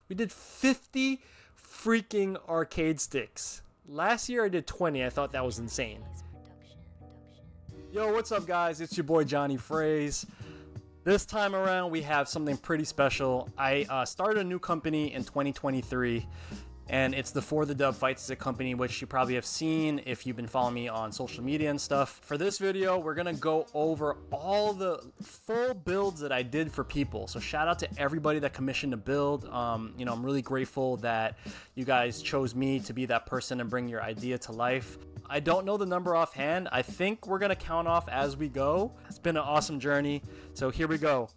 We did 50 freaking arcade sticks. Last year I did 20. I thought that was insane. Yo, what's up guys? It's your boy jonyfraze. This time around we have something pretty special. I started a new company in 2023. And it's the For the Dub Fightstick company, which you probably have seen if you've been following me on social media and stuff. For this video, we're gonna go over all the full builds that I did for people. So shout out to everybody that commissioned a build. I'm really grateful that you guys chose me to be that person and bring your idea to life. I don't know the number offhand. I think we're gonna count off as we go. It's been an awesome journey. So here we go.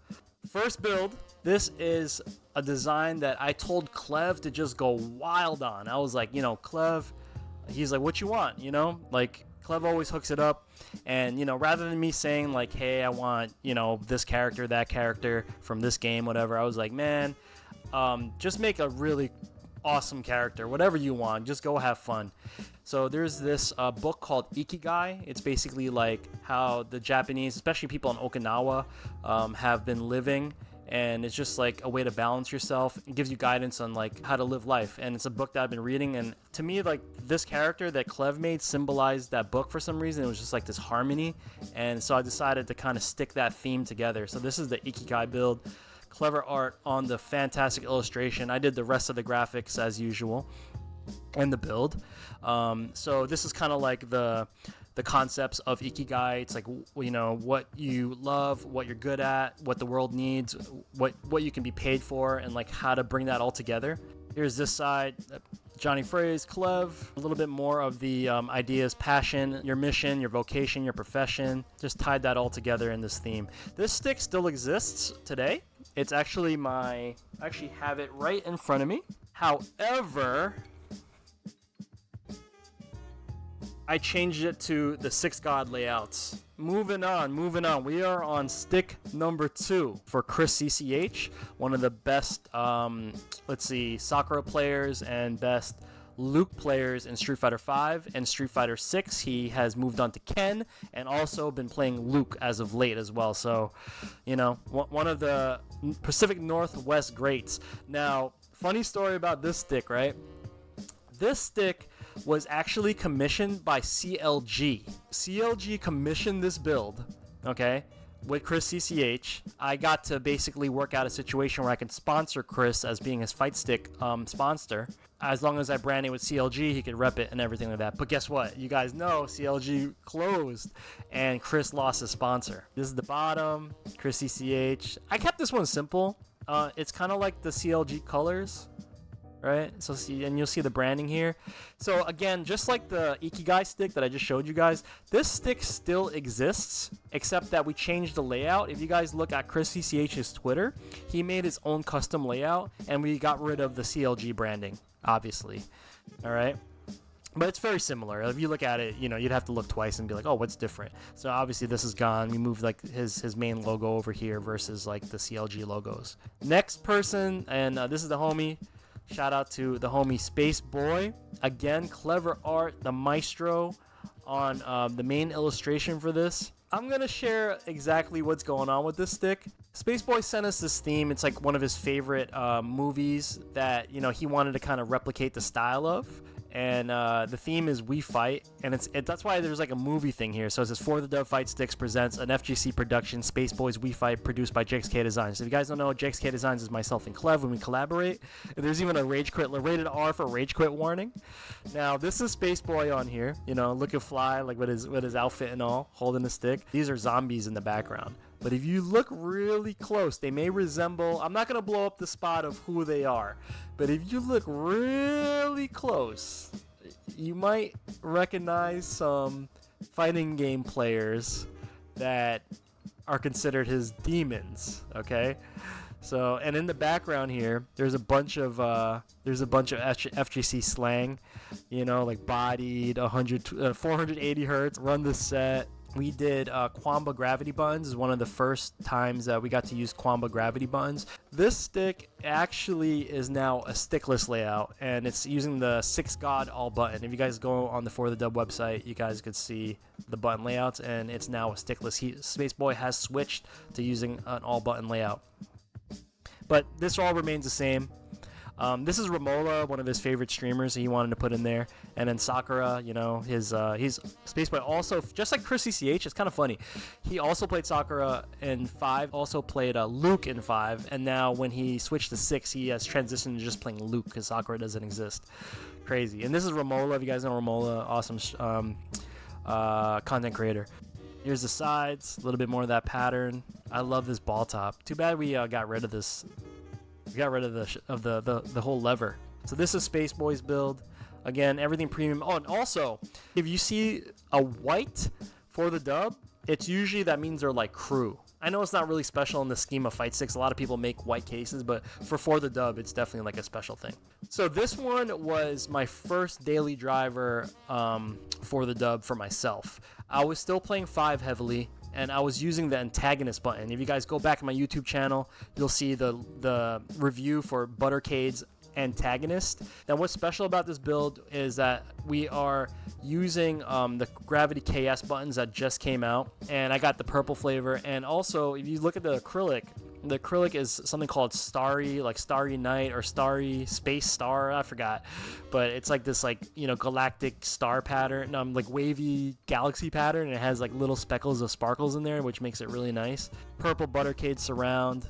First build. This is a design that I told Clev to just go wild on. I was like, Clev, he's like, what you want? Like Clev always hooks it up. And, rather than me saying like, hey, I want, this character, that character from this game, whatever. I was like, man, just make a really awesome character, whatever you want, just go have fun. So there's this book called Ikigai. It's basically like how the Japanese, especially people in Okinawa, have been living. And it's just like a way to balance yourself. It gives you guidance on like how to live life. And it's a book that I've been reading. And to me, like this character that Clev made symbolized that book for some reason. It was just like this harmony. And so I decided to kind of stick that theme together. So this is the Ikigai build. Clever art on the fantastic illustration. I did the rest of the graphics as usual and the build. So this is kind of like the concepts of Ikigai. It's like, what you love, what you're good at, what the world needs, what you can be paid for, and like how to bring that all together. Here's this side, jonyfraze, Clev, a little bit more of the ideas, passion, your mission, your vocation, your profession, just tied that all together in this theme. This stick still exists today. It's actually I actually have it right in front of me. However, I changed it to the 6 God layouts. Moving on. We are on stick number 2 for ChrisCH, one of the best, Sakura players and best Luke players in Street Fighter V and Street Fighter 6. He has moved on to Ken and also been playing Luke as of late as well. So, one of the Pacific Northwest greats. Now, funny story about this stick, right? This stick was actually commissioned by CLG. CLG commissioned this build, okay, with ChrisCH. I got to basically work out a situation where I could sponsor Chris as being his Fightstick sponsor. As long as I brand it with CLG, he could rep it and everything like that. But guess what? You guys know CLG closed and Chris lost his sponsor. This is the bottom, ChrisCH. I kept this one simple. It's kind of like the CLG colors. Right, so and you'll see the branding here. So again, just like the Ikigai stick that I just showed you guys, this stick still exists, except that we changed the layout. If you guys look at ChrisCH's Twitter, he made his own custom layout, and we got rid of the CLG branding, obviously. All right, but it's very similar. If you look at it, you'd have to look twice and be like, oh, what's different? So obviously this is gone. We moved like his main logo over here versus like the CLG logos. Next person, and this is the homie. Shout out to the homie Space Boy. Again, clever art, the maestro on the main illustration for this. I'm going to share exactly what's going on with this stick. Space Boy sent us this theme. It's like one of his favorite movies that, he wanted to kind of replicate the style of. And the theme is We Fight, and that's why there's like a movie thing here. So it says For the Dub Fightsticks presents an FGC production, Space Boys We Fight, produced by JXK Designs. So if you guys don't know, JXK Designs is myself and Clev when we collaborate. And there's even a rated R for rage quit warning. Now this is Space Boy on here, looking fly, like with his outfit and all, holding the stick. These are zombies in the background. But if you look really close, they may resemble... I'm not going to blow up the spot of who they are. But if you look really close, you might recognize some fighting game players that are considered his demons, okay? So, and in the background here, there's a bunch of FGC slang, like bodied, 480 hertz, run the set. We did Quamba gravity buttons. Is one of the first times that we got to use Quamba gravity buttons. This stick actually is now a stickless layout, and it's using the 6 God all button. If you guys go on the For the Dub website, you guys could see the button layouts, and it's now a stickless. Space Boy has switched to using an all button layout, but this all remains the same. This is Romola, one of his favorite streamers he wanted to put in there. And then Sakura, you know, he's Spaceboy also, just like ChrisCH, it's kind of funny. He also played Sakura in 5, also played Luke in 5, and now when he switched to 6, he has transitioned to just playing Luke because Sakura doesn't exist. Crazy. And this is Romola, if you guys know Romola, awesome content creator. Here's the sides, a little bit more of that pattern. I love this ball top. Too bad we got rid of this. We got rid of the whole lever. So this is Spaceboy's build. Again, everything premium. Oh, and also, if you see a white for the dub, it's usually that means they're like crew. I know it's not really special in the scheme of Fightsticks. A lot of people make white cases, but for the dub, it's definitely like a special thing. So this one was my first daily driver for the dub for myself. I was still playing 5 heavily, and I was using the antagonist button. If you guys go back to my YouTube channel, you'll see the review for Buttercade's antagonist. Now what's special about this build is that we are using the gravity KS buttons that just came out, and I got the purple flavor. And also, if you look at the acrylic is something called Starry Night or Starry Space Star, I forgot, but it's like this, like, you know, galactic star pattern, like wavy galaxy pattern, and it has like little speckles of sparkles in there, which makes it really nice. Purple Buttercade surround,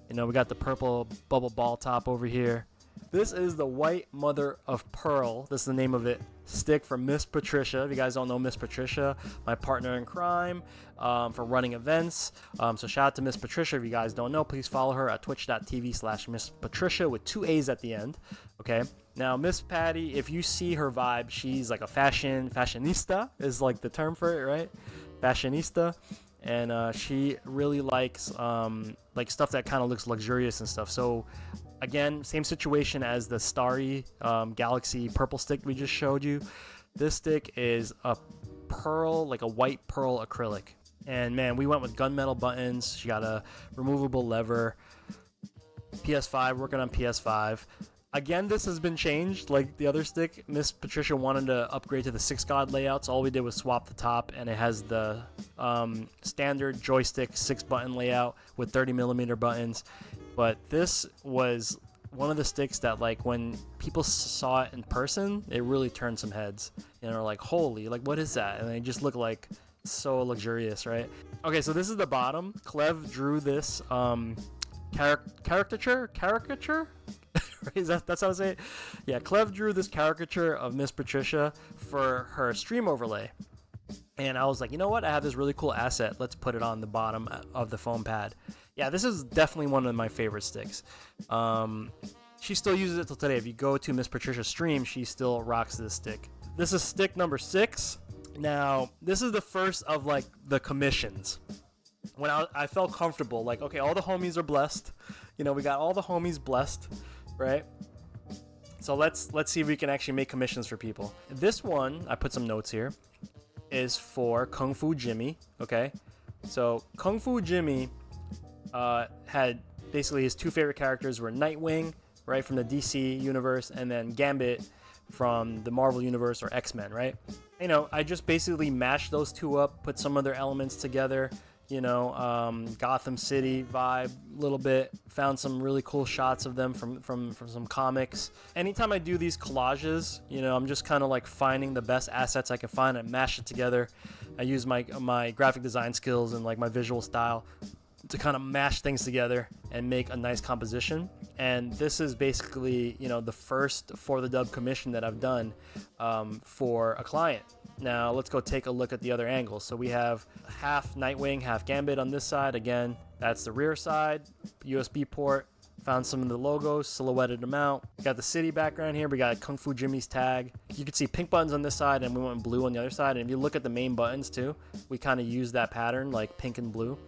you know, we got the purple bubble ball top over here. This is the White Mother of Pearl. This is the name of it. Stick for Miss Patricia. If you guys don't know Miss Patricia, my partner in crime for running events. So shout out to Miss Patricia. If you guys don't know, please follow her at twitch.tv/Miss Patricia with 2 A's at the end. Okay. Now, Miss Patty, if you see her vibe, she's like a fashionista is like the term for it, right? Fashionista. And she really likes like stuff that kind of looks luxurious and stuff. So again, same situation as the Starry Galaxy purple stick we just showed you. This stick is a pearl, like a white pearl acrylic. And man, we went with gunmetal buttons. She got a removable lever. PS5, working on PS5. Again, this has been changed like the other stick. Miss Patricia wanted to upgrade to the 6 god layout, so all we did was swap the top, and it has the standard joystick 6 button layout with 30mm buttons. But this was one of the sticks that, like, when people saw it in person, it really turned some heads. You know, like, holy, like, what is that? And they just look like so luxurious, right? Okay, so this is the bottom. Clev drew this caricature? That's how I say it? Yeah, Clev drew this caricature of Miss Patricia for her stream overlay. And I was like, you know what? I have this really cool asset. Let's put it on the bottom of the foam pad. Yeah, this is definitely one of my favorite sticks. She still uses it till today. If you go to Miss Patricia's stream, she still rocks this stick. This is stick number 6. Now, this is the first of, like, the commissions. When I felt comfortable, like, okay, all the homies are blessed. You know, we got all the homies blessed, right? So let's see if we can actually make commissions for people. This one, I put some notes here, is for Kung Fu Jimmy, okay? So Kung Fu Jimmy had basically his 2 favorite characters were Nightwing, right, from the DC universe, and then Gambit from the Marvel universe or X-Men, right? You know, I just basically mashed those 2 up, put some other elements together, you know, Gotham City vibe a little bit, found some really cool shots of them from some comics. Anytime I do these collages, you know, I'm just kind of like finding the best assets I can find and mash it together. I use my graphic design skills and like my visual style to kind of mash things together and make a nice composition. And this is basically, you know, the first for the dub commission that I've done for a client. Now let's go take a look at the other angles. So we have half Nightwing, half Gambit on this side. Again, that's the rear side, USB port. Found some of the logos, silhouetted them out. We got the city background here. We got Kung Fu Jimmy's tag. You can see pink buttons on this side, and we went blue on the other side. And if you look at the main buttons too, we kind of use that pattern, like pink and blue.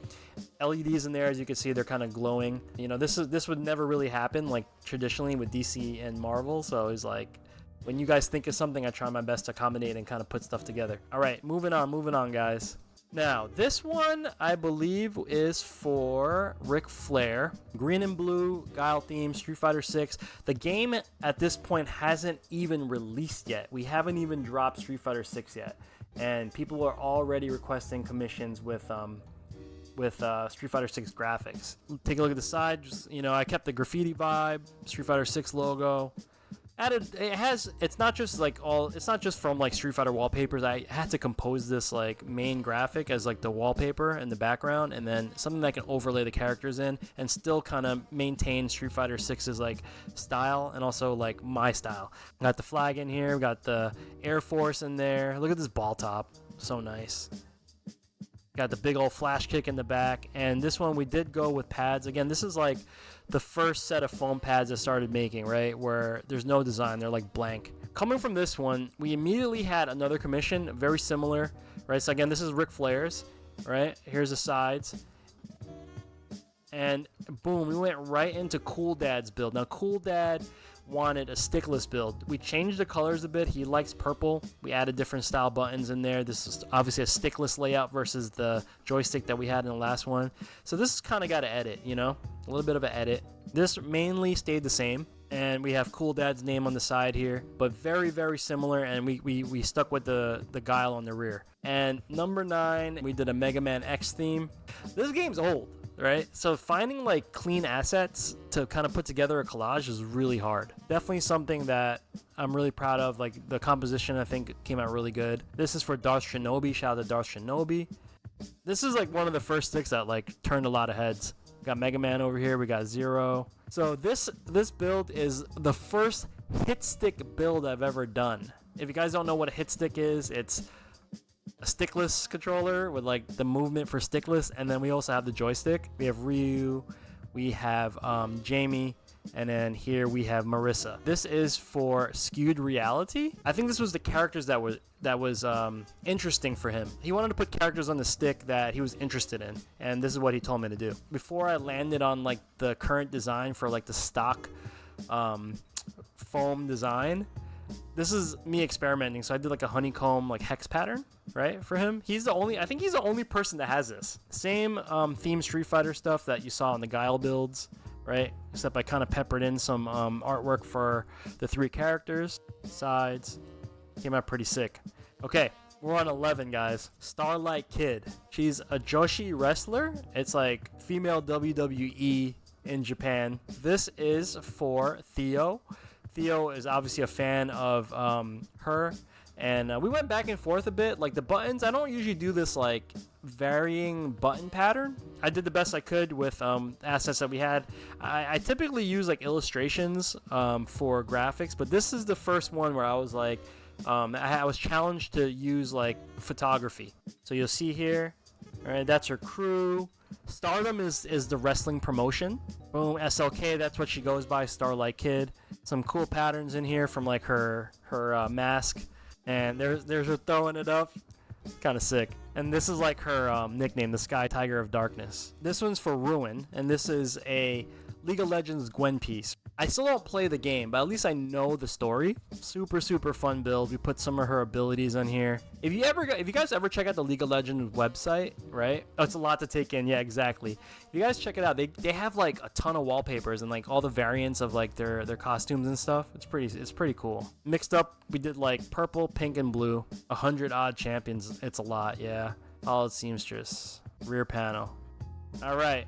LEDs in there, as you can see, they're kind of glowing. You know, this would never really happen like traditionally with DC and Marvel. So it's like, when you guys think of something, I try my best to accommodate and kind of put stuff together. All right, moving on, guys. Now, this one, I believe, is for Ric Flair. Green and blue, Guile theme, Street Fighter 6. The game at this point hasn't even released yet. We haven't even dropped Street Fighter 6 yet. And people are already requesting commissions with with Street Fighter 6 graphics. Take a look at the side. Just, I kept the graffiti vibe, Street Fighter 6 logo. It's not just from like Street Fighter wallpapers. I had to compose this like main graphic as like the wallpaper in the background, and then something that can overlay the characters in and still kind of maintain Street Fighter 6's like style and also like my style. Got the flag in here, we got the Air Force in there. Look at this ball top, so nice. Got the big old flash kick in the back, and this one we did go with pads. Again, this is like the first set of foam pads I started making, right, where there's no design, they're like blank. Coming from this one, we immediately had another commission, very similar, right? So again, this is Ric Flair's, right? Here's the sides. And boom, we went right into Cool Dad's build. Now, Cool Dad wanted a stickless build. We changed the colors a bit. He likes purple. We added different style buttons in there. This is obviously a stickless layout versus the joystick that we had in the last one. So this kind of got to edit, a little bit of an edit. This mainly stayed the same. And we have Cool Dad's name on the side here, but very, very similar. And we stuck with the guile on the rear. And number 9, we did a Mega Man X theme. This game's old, right? So finding like clean assets to kind of put together a collage is really hard. Definitely something that I'm really proud of. Like the composition, I think came out really good. This is for Darth Shinobi. Shout out to Darth Shinobi. This is like one of the first sticks that like turned a lot of heads. We got Mega Man over here. We got Zero. So this build is the first hit stick build I've ever done. If you guys don't know what a hit stick is, it's a stickless controller with like the movement for stickless, and then we also have the joystick. We have Ryu, we have Jamie, and then here we have Marissa. This is for Skewed Reality. I think this was the characters that was interesting for him. He wanted to put characters on the stick that he was interested in, and this is what he told me to do. Before I landed on like the current design for like the stock foam design, this is me experimenting. So I did like a honeycomb like hex pattern, right, for him. I think he's the only person that has this. Same theme Street Fighter stuff that you saw in the Guile builds, right? Except I kind of peppered in some artwork for the 3 characters. Sides. Came out pretty sick. Okay, we're on 11, guys. Starlight Kid. She's a Joshi wrestler. It's like female WWE in Japan. This is for Theo. Theo is obviously a fan of her, and we went back and forth a bit. Like the buttons, I don't usually do this like varying button pattern. I did the best I could with assets that we had. I typically use like illustrations for graphics, but this is the first one where I was like, I was challenged to use like photography. So you'll see here, all right, that's her crew. Stardom is the wrestling promotion. Boom, SLK, that's what she goes by, Starlight Kid. Some cool patterns in here from like her mask, and there's her throwing it up. Kind of sick. And this is like her nickname, the Sky Tiger of Darkness. This one's for Ruin, and this is a League of Legends Gwen piece. I still don't play the game, but at least I know the story. Super, super fun build. We put some of her abilities on here. If you guys ever check out the League of Legends website, right? Oh, it's a lot to take in. Yeah, exactly. If you guys check it out, they have like a ton of wallpapers and like all the variants of like their costumes and stuff. It's pretty cool. Mixed up, we did like purple, pink, and blue. 100 odd champions. It's a lot, yeah. Solid seamstress. Rear panel. All right.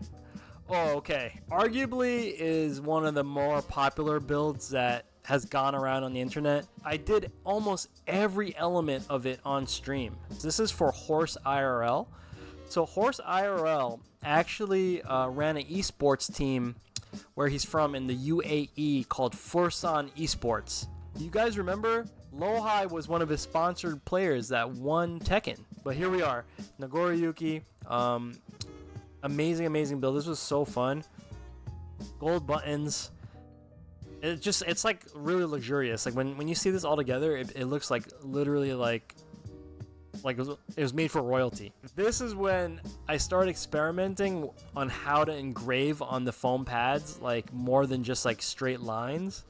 Oh, okay. Arguably is one of the more popular builds that has gone around on the internet. I did almost every element of it on stream. This is for Horse IRL. So Horse IRL actually ran an esports team where he's from in the UAE called Fursan Esports. You guys remember? Lohai was one of his sponsored players that won Tekken. But here we are. Nagor Yuki. Amazing build. This was so fun. Gold buttons. It's like really luxurious. Like when you see this all together, it looks like literally like it was made for royalty. This is when I started experimenting on how to engrave on the foam pads, like more than just like straight lines.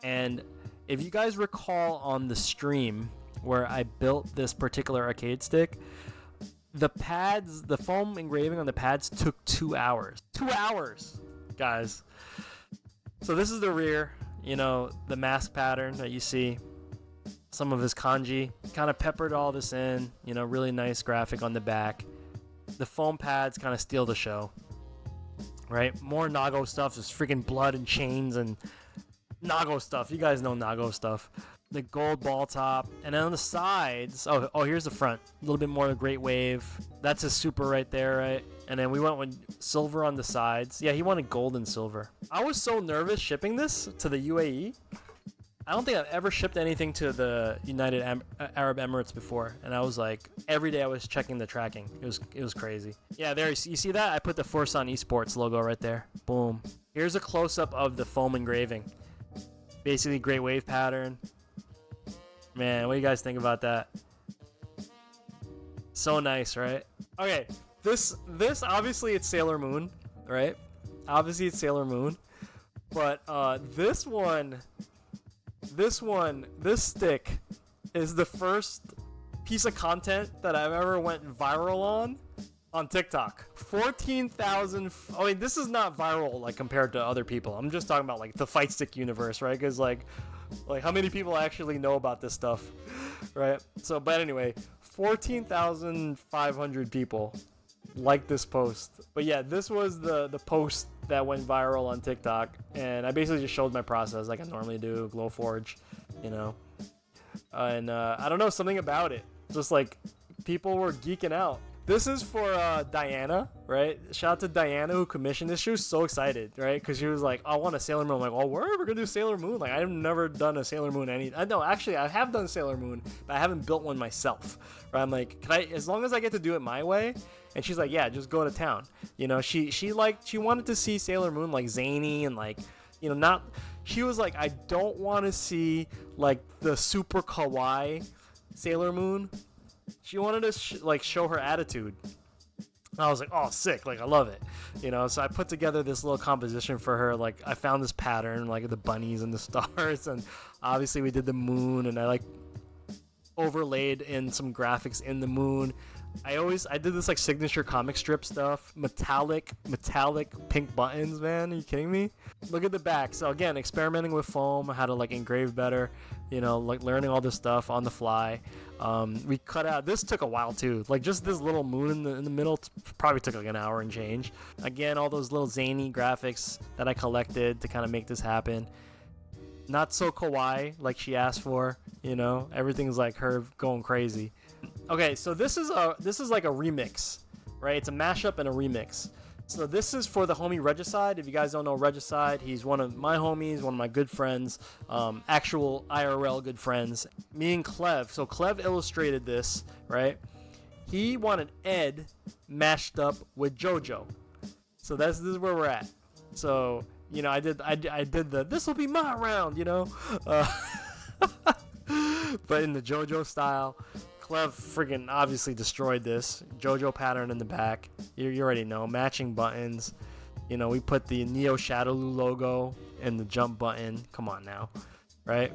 And if you guys recall on the stream where I built this particular arcade stick, the pads, the foam engraving on the pads took 2 hours. 2 hours, guys. So this is the rear, the mask pattern that you see. Some of his kanji. Kind of peppered all this in, really nice graphic on the back. the foam pads kind of steal the show, right? More Nago stuff. There's freaking blood and chains and Nago stuff. You guys know Nago stuff. The gold ball top, and then on the sides, oh, here's the front. A little bit more of a Great Wave. That's a super right there, right? And then we went with silver on the sides. Yeah, he wanted gold and silver. I was so nervous shipping this to the UAE. I don't think I've ever shipped anything to the United Arab Emirates before, and I was like, every day I was checking the tracking. It was crazy. Yeah, there you see that? I put the Force on Esports logo right there. Boom. Here's a close-up of the foam engraving. Basically, Great Wave pattern. Man, what do you guys think about that? So nice, right? Okay, this obviously it's Sailor Moon, right? Obviously it's Sailor Moon, but this stick is the first piece of content that I've ever went viral on TikTok. 14,000. I mean, this is not viral like compared to other people. I'm just talking about like the Fightstick universe, right? Because like how many people actually know about this stuff, right? So, but anyway, 14,500 people liked this post. But yeah, this was the post that went viral on TikTok, and I basically just showed my process like I normally do, Glowforge, you know. And I don't know, something about it, just like people were geeking out. This is for Diana, right? Shout out to Diana who commissioned this. She was so excited, right? Because she was like, I want a Sailor Moon. I'm like, oh, we're going to do Sailor Moon? Like, I've never done a Sailor Moon. No, actually, I have done Sailor Moon, but I haven't built one myself, right? I'm like, as long as I get to do it my way? And she's like, yeah, just go to town. You know, she wanted to see Sailor Moon, like, zany and, like, you know, not... She was like, I don't want to see, like, the super kawaii Sailor Moon. She wanted to show her attitude. I was like, oh, sick, like I love it, you know. So I put together this little composition for her. Like I found this pattern, like the bunnies and the stars, and obviously we did the moon, and I like overlaid in some graphics in the moon. I did this like signature comic strip stuff, metallic pink buttons, man. Are you kidding me? Look at the back. So again, experimenting with foam, how to like engrave better, you know, like learning all this stuff on the fly. We cut out, this took a while too, like just this little moon in the middle probably took like an hour and change. Again, all those little zany graphics that I collected to kind of make this happen. Not so kawaii like she asked for, you know, everything's like her going crazy. Okay, so this is like a remix, right? It's a mashup and a remix. So this is for the homie Regicide. If you guys don't know Regicide, he's one of my homies, one of my good friends, actual IRL good friends. Me and Clev. So Clev illustrated this, right? He wanted Ed mashed up with JoJo. So this is where we're at. So, you know, I did the this will be my round, you know, but in the JoJo style. Clev friggin' obviously destroyed this. JoJo pattern in the back. You already know. Matching buttons. You know, we put the Neo Shadowloo logo and the jump button. Come on now. Right?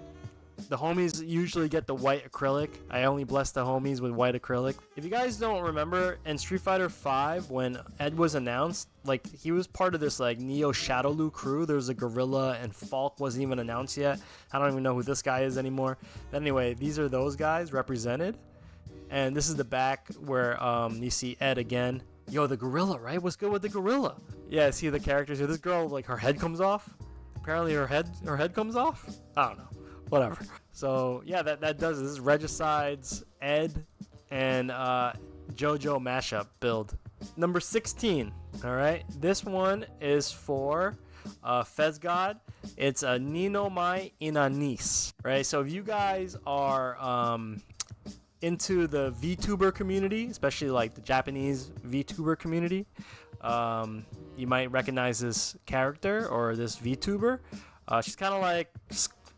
The homies usually get the white acrylic. I only bless the homies with white acrylic. If you guys don't remember, in Street Fighter V, when Ed was announced, like, he was part of this, like, Neo Shadowloo crew. There was a Gorilla, and Falk wasn't even announced yet. I don't even know who this guy is anymore. But anyway, these are those guys represented. And this is the back where you see Ed again. Yo, the gorilla, right? What's good with the gorilla? Yeah, see the characters here. This girl, like, her head comes off. Apparently her head comes off. I don't know. Whatever. So, yeah, that does it. This is Regicide's Ed and JoJo mashup build. Number 16. All right. This one is for Fez God. It's a Nino Mai Inanis. Right? So if you guys are... into the Vtuber community, especially like the Japanese Vtuber community, you might recognize this character or this Vtuber. She's kind of like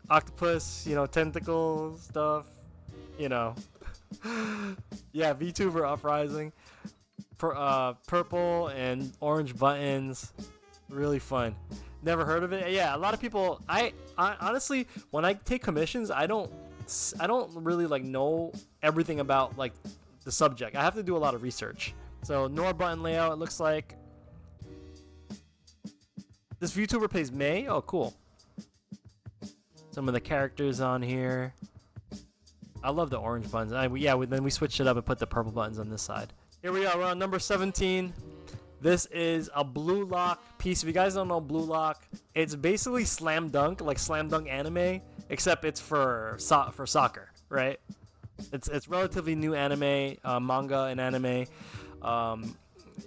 octopus, you know, tentacle stuff, you know. Yeah, Vtuber Uprising. Purple and orange buttons, really fun. Never heard of it. Yeah, a lot of people. I honestly, when I take commissions, I don't really like know everything about like the subject. I have to do a lot of research. So Nor button layout, it looks like. This VTuber plays May. Oh, cool. Some of the characters on here. I love the orange buttons. Then we switched it up and put the purple buttons on this side. Here we are. We're on number 17. This is a blue lock piece. If you guys don't know blue lock, it's basically slam dunk, like slam dunk anime, except it's for soccer, right? It's relatively new anime, manga and anime.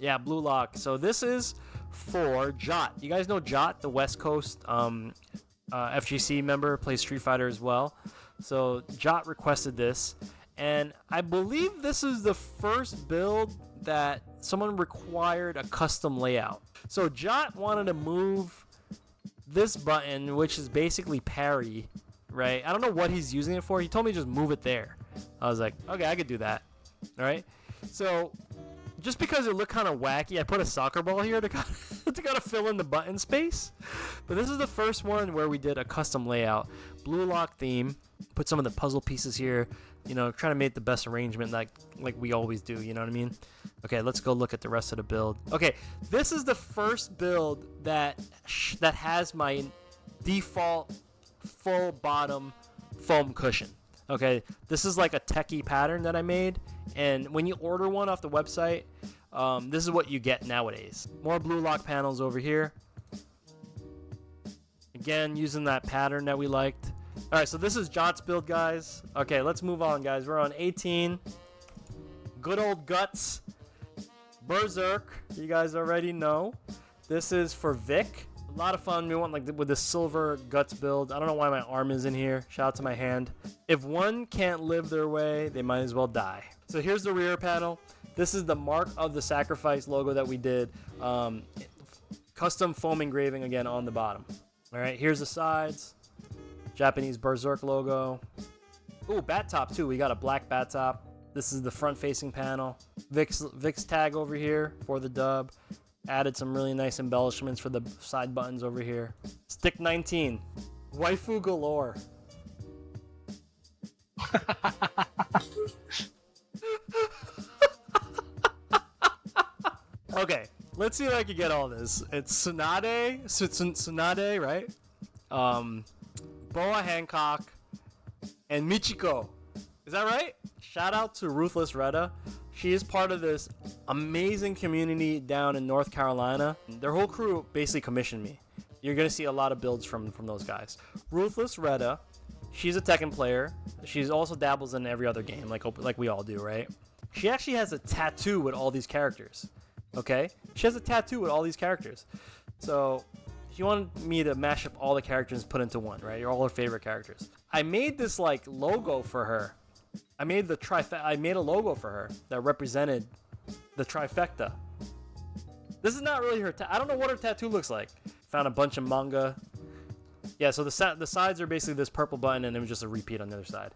Yeah, blue lock. So this is for Jot. You guys know Jot, the West Coast FGC member, plays Street Fighter as well. So Jot requested this, and I believe this is the first build that someone required a custom layout. So Jot wanted to move this button, which is basically parry, right? I don't know what he's using it for. He told me just move it there. I was like, okay, I could do that. All right. So just because it looked kind of wacky, I put a soccer ball here to kind of fill in the button space. But this is the first one where we did a custom layout, blue lock theme. Put some of the puzzle pieces here, you know, trying to make the best arrangement like we always do, you know what I mean? Okay, let's go look at the rest of the build. Okay, this is the first build that has my default full bottom foam cushion. Okay, this is like a techie pattern that I made, and when you order one off the website, this is what you get nowadays. More blue lock panels over here. Again, using that pattern that we liked. All right, so this is Jot's build, guys. Okay, let's move on, guys. We're on 18. Good old Guts. Berserk. You guys already know. This is for Vic. A lot of fun. We went like with the silver Guts build. I don't know why my arm is in here. Shout out to my hand. If one can't live their way, they might as well die. So here's the rear panel. This is the Mark of the Sacrifice logo that we did. Custom foam engraving again on the bottom. All right, here's the sides. Japanese Berserk logo. Ooh, bat top too. We got a black bat top. This is the front facing panel. Vic's tag over here for the dub. Added some really nice embellishments for the side buttons over here. Stick 19. Waifu galore. Okay, let's see if I can get all this. It's Tsunade, right? Boa Hancock, and Michiko. Is that right? Shout out to Ruthless Retta. She is part of this amazing community down in North Carolina. Their whole crew basically commissioned me. You're going to see a lot of builds from those guys. Ruthless Retta, she's a Tekken player. She's also dabbles in every other game, like we all do, right? She actually has a tattoo with all these characters. Okay? She has a tattoo with all these characters. So she wanted me to mash up all the characters and put into one, right? All her favorite characters. I made this like logo for her. I made a logo for her that represented the trifecta. This is not really her. I don't know what her tattoo looks like. Found a bunch of manga. Yeah, so the sides are basically this purple button, and it was just a repeat on the other side.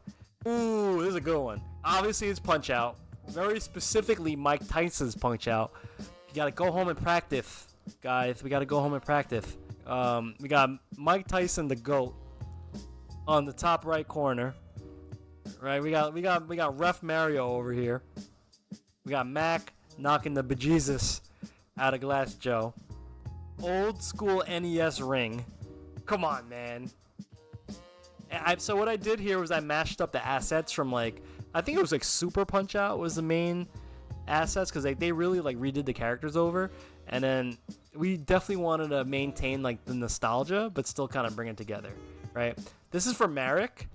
Ooh, this is a good one. Obviously, it's Punch Out. Very specifically, Mike Tyson's Punch Out. You gotta go home and practice, guys. We gotta go home and practice. We got Mike Tyson, the GOAT, on the top right corner. Right, we got Ref Mario over here. We got Mac knocking the bejesus out of Glass Joe. Old school NES ring. Come on, man. So what I did here was I mashed up the assets from I think it was Super Punch Out was the main assets, because they really redid the characters over, and then we definitely wanted to maintain the nostalgia but still kind of bring it together, right? This is for Marek.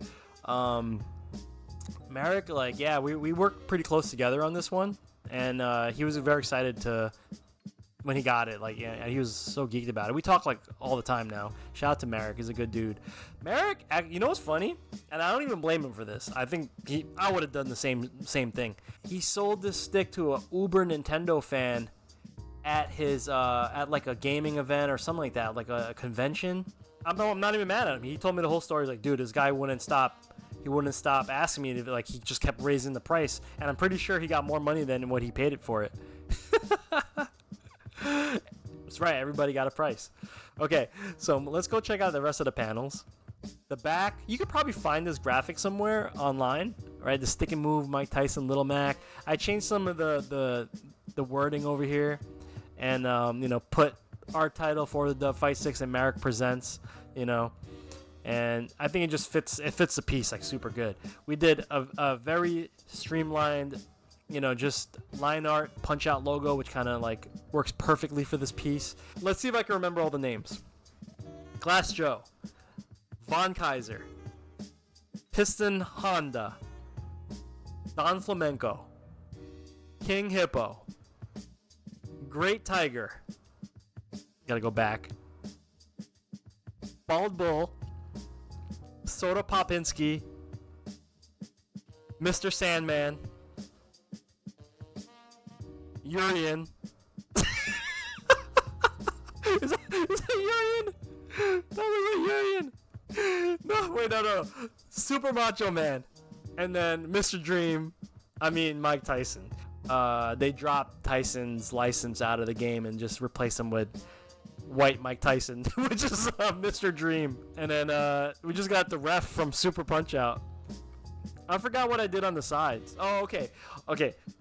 Marek, we worked pretty close together on this one, and he was very excited when he got it. He was so geeked about it. We talk all the time now. Shout out to Marek, he's a good dude. Marek, you know what's funny? And I don't even blame him for this. I think I would have done the same thing. He sold this stick to a uber Nintendo fan at his at a gaming event or something like that, like a convention. I'm not even mad at him. He told me the whole story. He's like, dude, this guy wouldn't stop. He wouldn't stop asking me to, he just kept raising the price, and I'm pretty sure he got more money than what he paid it for it. That's right, everybody got a price. Okay, so let's go check out the rest of the panels. The back, you could probably find this graphic somewhere online, right? The stick and move, Mike Tyson, Little Mac. I changed some of the wording over here, and put our title for the Fightsticks and Marek Presents, and I think it just fits the piece super good. We did a very streamlined You know, just line art, punch out logo, which kind of like works perfectly for this piece. Let's see if I can remember all the names. Glass Joe, Von Kaiser, Piston Honda, Don Flamenco, King Hippo, Great Tiger, gotta go back, Bald Bull, Soda Popinski, Mr. Sandman, Urian. Is that Urian? That was Urian. No, wait, no. Super Macho Man. And then Mr. Dream. I mean, Mike Tyson. They dropped Tyson's license out of the game and just replaced him with white Mike Tyson, which is Mr. Dream. And then we just got the ref from Super Punch-Out. I forgot what I did on the sides. Oh, okay.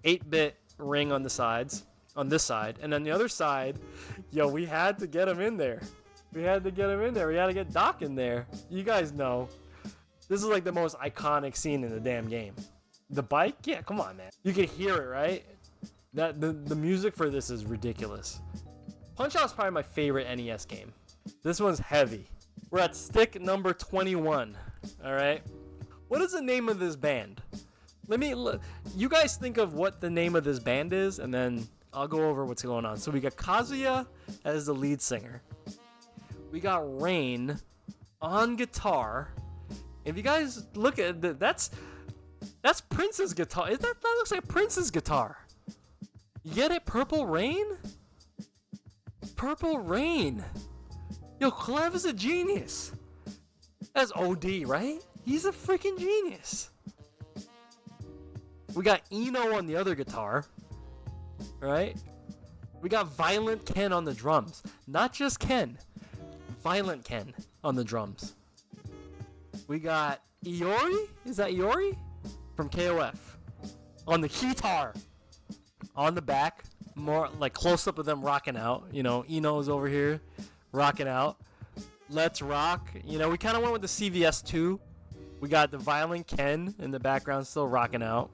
8-bit ring on the sides, on this side. And then the other side, yo, we had to get him in there. We had to get Doc in there. You guys know. This is like the most iconic scene in the damn game. The bike? Yeah, come on, man. You can hear it, right? That the music for this is ridiculous. Punch-Out's probably my favorite NES game. This one's heavy. We're at stick number 21. All right. What is the name of this band? You guys think of what the name of this band is, and then I'll go over what's going on. So we got Kazuya as the lead singer. We got Rain on guitar. If you guys look at that's Prince's guitar. That looks like Prince's guitar. You get it? Purple Rain? Purple Rain. Yo, Clev is a genius. That's OD, right? He's a freaking genius. We got Eno on the other guitar. Right? We got Violent Ken on the drums. Not just Ken. Violent Ken on the drums. We got Iori? Is that Iori? From KOF. On the guitar. On the back. More like close up of them rocking out. You know, Eno's over here rocking out. Let's Rock. You know, we kind of went with the CVS 2. We got the Violent Ken in the background still rocking out.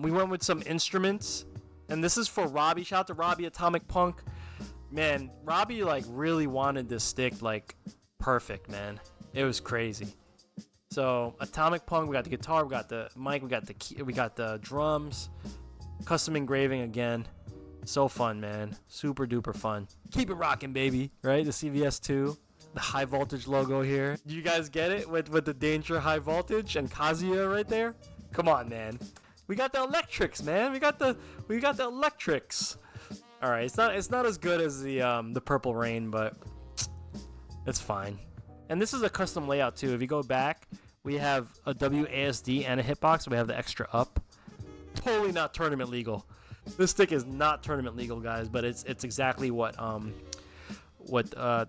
We went with some instruments. And this is for Robbie. Shout out to Robbie, Atomic Punk. Man, Robbie like really wanted this stick like perfect, man. It was crazy. So Atomic Punk, we got the guitar, we got the mic, we got the key, we got the drums. Custom engraving again. So fun, man. Super duper fun. Keep it rocking, baby. Right? The CVS 2. The high voltage logo here. Do you guys get it with the Danger high voltage and Kazuya right there? Come on, man. We got the electrics, man. We got the electrics. All right, it's not as good as the Purple Rain, but it's fine. And this is a custom layout too. If you go back, we have a WASD and a hitbox. We have the extra up. Totally not tournament legal. This stick is not tournament legal, guys, but it's exactly what the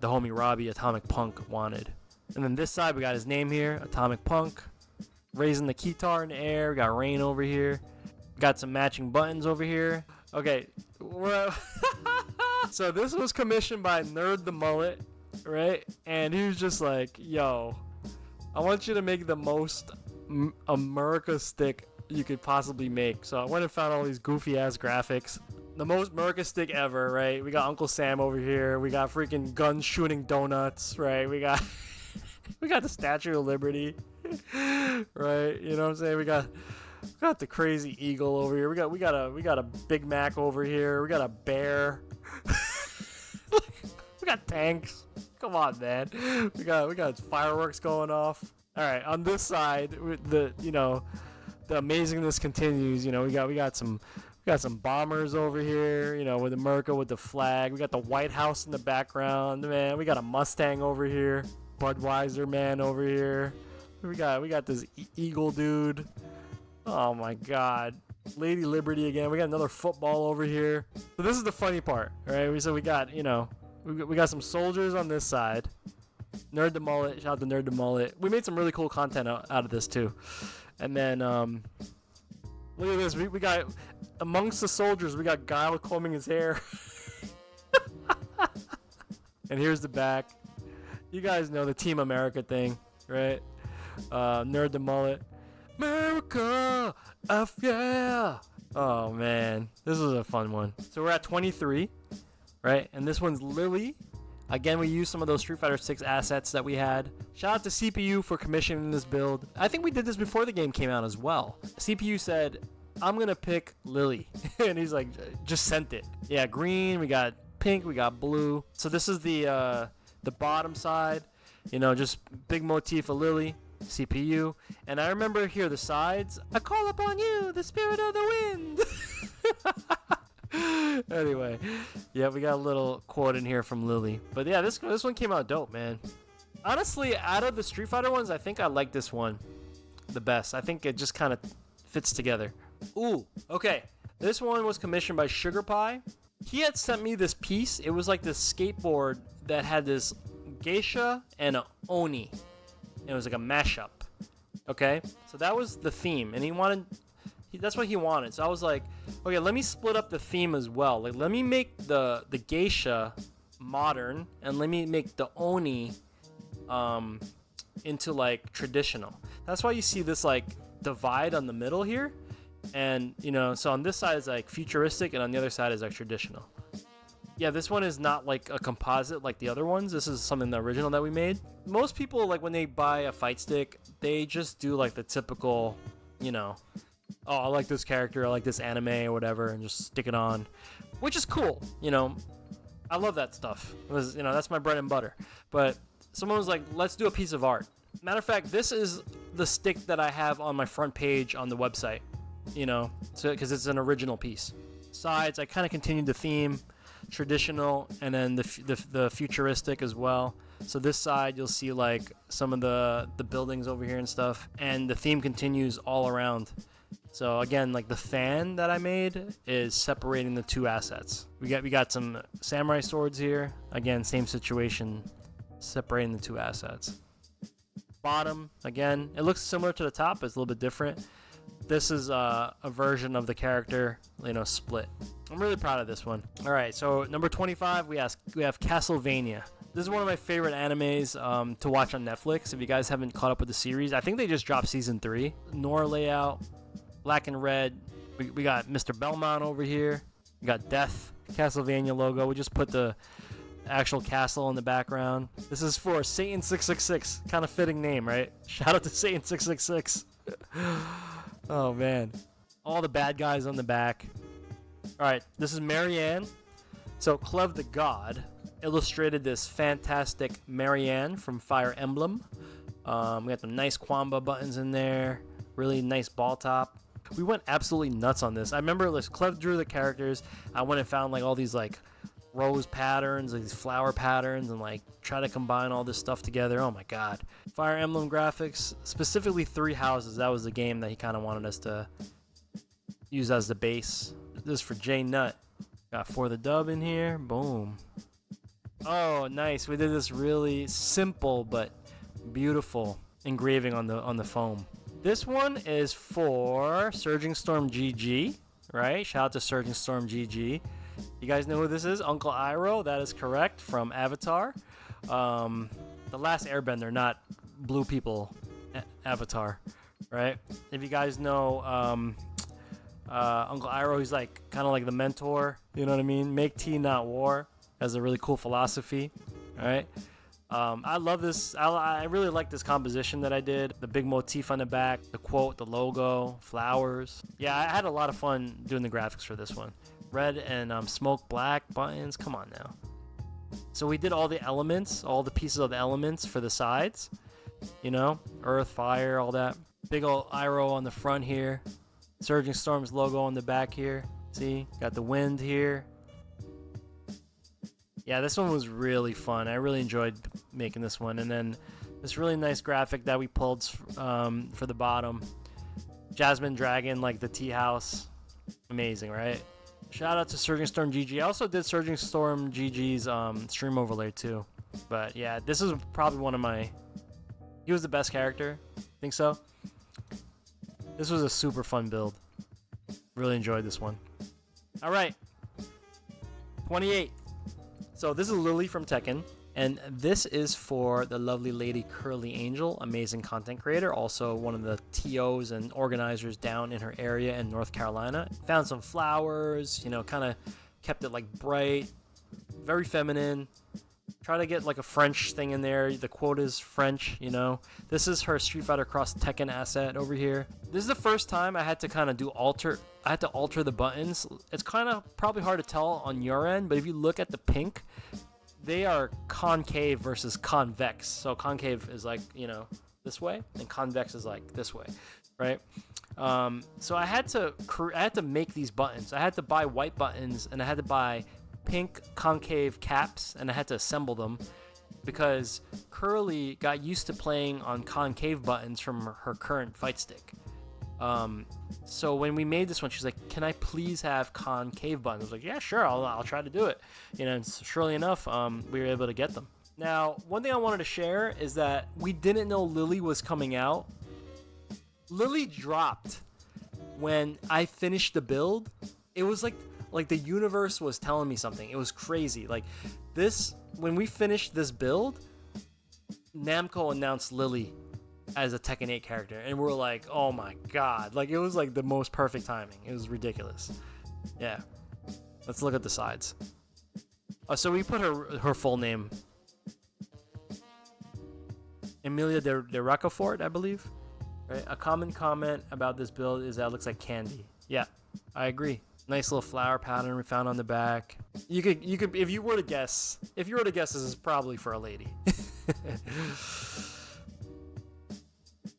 homie Robbie Atomic Punk wanted. And then this side we got his name here, Atomic Punk, raising the guitar in the air. We got Rain over here. Got some matching buttons over here. Okay, so this was commissioned by Nerd the Mullet, right? And he was just like, yo, I want you to make the most America stick you could possibly make. So I went and found all these goofy ass graphics. The most America stick ever, right? We got Uncle Sam over here. We got freaking guns shooting donuts, right? We got the Statue of Liberty, right? You know what I'm saying? We got the crazy eagle over here. We got a Big Mac over here. We got a bear. We got tanks. Come on, man. We got fireworks going off. All right, on this side, the amazingness continues. You know, we got some bombers over here. You know, with America with the flag. We got the White House in the background, man. We got a Mustang over here. Budweiser man over here. We got this eagle dude. Oh my God. Lady Liberty again. We got another football over here. So this is the funny part, right? So we got, we got some soldiers on this side. Nerd the Mullet. Shout out to Nerd the Mullet. We made some really cool content out of this too. And then, look at this. We got, amongst the soldiers, we got Guile combing his hair. And here's the back. You guys know the Team America thing, right? Nerd the Mullet. America, yeah. Oh man, this was a fun one. So we're at 23, right? And this one's Lily. Again, we used some of those Street Fighter 6 assets that we had. Shout out to CPU for commissioning this build. I think we did this before the game came out as well. CPU said, I'm gonna pick Lily. And he's like, just sent it. Yeah, green, we got pink, we got blue. So this is the bottom side. You know, just big motif of Lily, CPU. And I remember here the sides. I call upon you, the spirit of the wind. Anyway, yeah, we got a little quote in here from Lily. But yeah, this one came out dope, man. Honestly, out of the Street Fighter ones, I think I like this one the best. I think it just kind of fits together. Ooh, okay. This one was commissioned by Sugar Pie. He had sent me this piece. It was like this skateboard that had this geisha and a Oni. It was like a mashup. Okay, so that was the theme, and that's what he wanted. So I was like, okay, let me split up the theme as well. Like, let me make the geisha modern, and let me make the Oni into like traditional. That's why you see this like divide on the middle here. And, you know, so on this side is like futuristic, and on the other side is like traditional. Yeah, this one is not like a composite like the other ones. This is something the original that we made. Most people, like, when they buy a fight stick, they just do like the typical, you know, oh, I like this character, I like this anime or whatever, and just stick it on, which is cool. You know, I love that stuff. It was, you know, that's my bread and butter. But someone was like, let's do a piece of art. Matter of fact, this is the stick that I have on my front page on the website. You know, so because it's an original piece. Sides, I kind of continued the theme, traditional, and then the futuristic as well. So this side, you'll see like some of the buildings over here and stuff, and the theme continues all around. So again, like the fan that I made is separating the two assets. We got some samurai swords here. Again, same situation, separating the two assets. Bottom, again, it looks similar to the top, but it's a little bit different. This is a version of the character, you know, split. I'm really proud of this one. All right, so number 25, we have Castlevania. This is one of my favorite animes to watch on Netflix. If you guys haven't caught up with the series, I think they just dropped season 3. Nora layout, black and red. We got Mr. Belmont over here. We got Death, Castlevania logo. We just put the actual castle in the background. This is for Satan 666. Kind of fitting name, right? Shout out to Satan 666. Oh man, all the bad guys on the back. All right, this is Marianne. So Clev the God illustrated this fantastic Marianne from Fire Emblem. We got the nice Kwamba buttons in there, really nice ball top. We went absolutely nuts on this. I remember Clev drew the characters. I went and found like all these like rose patterns, like these flower patterns, and like try to combine all this stuff together. Oh my god. Fire Emblem graphics, specifically 3 houses. That was the game that he kind of wanted us to use as the base. This is for J Nut. Got For the Dub in here. Boom. Oh, nice. We did this really simple but beautiful engraving on the foam. This one is for Sergent Storm GG, right? Shout out to Sergent Storm GG. You guys know who this is? Uncle Iroh. That is correct, from Avatar. The Last Airbender, not Blue People Avatar, right? If you guys know Uncle Iroh, he's like kind of like the mentor, you know what I mean? Make tea, not war. Has a really cool philosophy, all right? I love this. I really like this composition that I did. The big motif on the back, the quote, the logo, flowers. Yeah, I had a lot of fun doing the graphics for this one. Red and smoke black buttons. Come on now. So we did all the elements, all the pieces of the elements for the sides. You know, earth, fire, all that. Big old Iroh on the front here. Sergent Storm's logo on the back here. See, got the wind here. Yeah, this one was really fun. I really enjoyed making this one. And then this really nice graphic that we pulled for the bottom. Jasmine Dragon, like the tea house. Amazing, right? Shout out to Sergent Storm GG. I also did Sergent Storm GG's stream overlay too. But yeah, this is probably one of my... He was the best character. Think so? This was a super fun build. Really enjoyed this one. All right. 28. So this is Lily from Tekken. And this is for the lovely lady Curly Angel, amazing content creator, also one of the TOs and organizers down in her area in North Carolina. Found some flowers, you know, kind of kept it like bright, very feminine. Try to get like a French thing in there. The quote is French, you know. This is her Street Fighter Cross Tekken asset over here. This is the first time I had to kind of I had to alter the buttons. It's kind of probably hard to tell on your end, but if you look at the pink, they are concave versus convex. So concave is like, you know, this way, and convex is like this way, right? So I had to make these buttons. I had to buy white buttons, and I had to buy pink concave caps, and I had to assemble them because Curly got used to playing on concave buttons from her current fight stick. So when we made this one, she's like, "Can I please have concave buttons?" I was like, "Yeah, sure, I'll try to do it." You know, and surely enough, we were able to get them. Now, one thing I wanted to share is that we didn't know Lily was coming out. Lily dropped when I finished the build. It was like the universe was telling me something. It was crazy. Like this, when we finished this build, Namco announced Lily as a Tekken 8 character, and we're like, oh my god, like it was like the most perfect timing. It was ridiculous. Yeah, let's look at the sides. So we put her full name, Emilia de Roquefort, I believe. Right? A common comment about this build is that it looks like candy. Yeah, I agree. Nice little flower pattern we found on the back. You could if you were to guess, this is probably for a lady.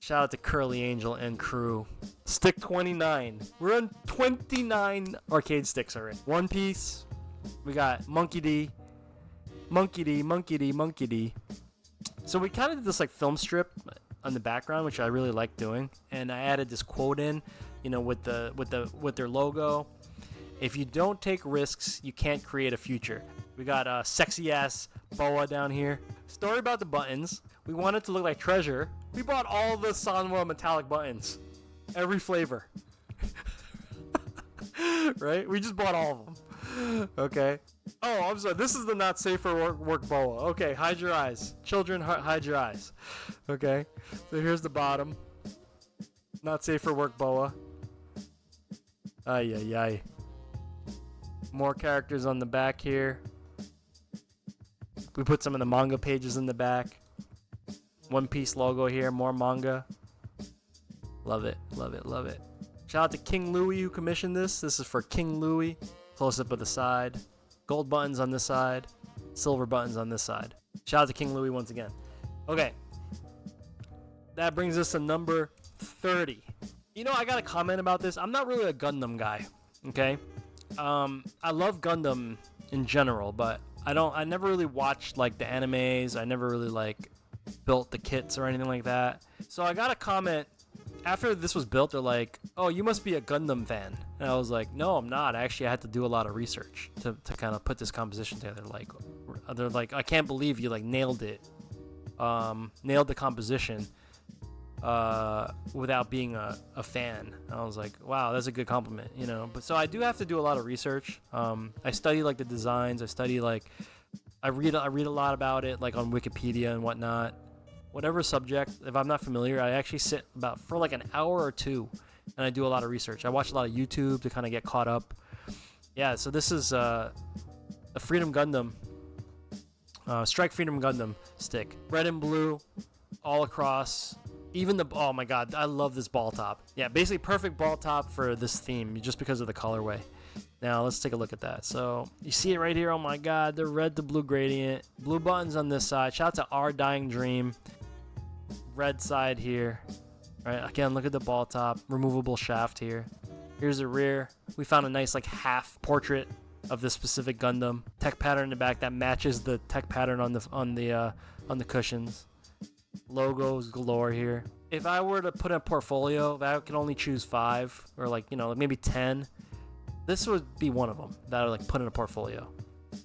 Shout out to Curly Angel and crew. Stick 29. We're on 29 arcade sticks already. One Piece. We got Monkey D. Monkey D, Monkey D, Monkey D. So we kind of did this like film strip on the background, which I really like doing. And I added this quote in, you know, with their logo. If you don't take risks, you can't create a future. We got a sexy ass boa down here. Story about the buttons. We want it to look like treasure. We bought all the Sanwa metallic buttons. Every flavor. Right? We just bought all of them. Okay. Oh, I'm sorry. This is the not safe for work boa. Okay, hide your eyes. Children, hide your eyes. Okay. So here's the bottom. Not safe for work boa. Ay, ay, ay. More characters on the back here. We put some of the manga pages in the back. One Piece logo here, more manga. Love it, love it, love it. Shout out to King Louie who commissioned this. This is for King Louie. Close up of the side. Gold buttons on this side. Silver buttons on this side. Shout out to King Louie once again. Okay. That brings us to number 30. You know, I got a comment about this. I'm not really a Gundam guy. Okay? I love Gundam in general, but I never really watched like the animes. I never really like built the kits or anything like that. So I got a comment after this was built. They're like, "Oh, you must be a Gundam fan." And I was like, "No, I'm not. Actually, I had to do a lot of research to kind of put this composition together." They're like, "I can't believe you like nailed it, nailed the composition without being a fan." And I was like, "Wow, that's a good compliment," you know. But so I do have to do a lot of research. I study like the designs. I study like I read a lot about it, like on Wikipedia and whatnot. Whatever subject, if I'm not familiar, I actually sit for like an hour or two, and I do a lot of research. I watch a lot of YouTube to kind of get caught up. Yeah, so this is a Freedom Gundam, Strike Freedom Gundam stick, red and blue, all across. Even oh my god, I love this ball top. Yeah, basically perfect ball top for this theme, just because of the colorway. Now let's take a look at that. So you see it right here. Oh my god, the red to blue gradient, blue buttons on this side. Shout out to Our Dying Dream. Red side here. All right, again, look at the ball top, removable shaft here. Here's the rear. We found a nice like half portrait of this specific Gundam. Tech pattern in the back that matches the tech pattern on the cushions. Logos galore here. If I were to put in a portfolio, if I could only choose 5 or like, you know, maybe 10, this would be one of them that I would like put in a portfolio.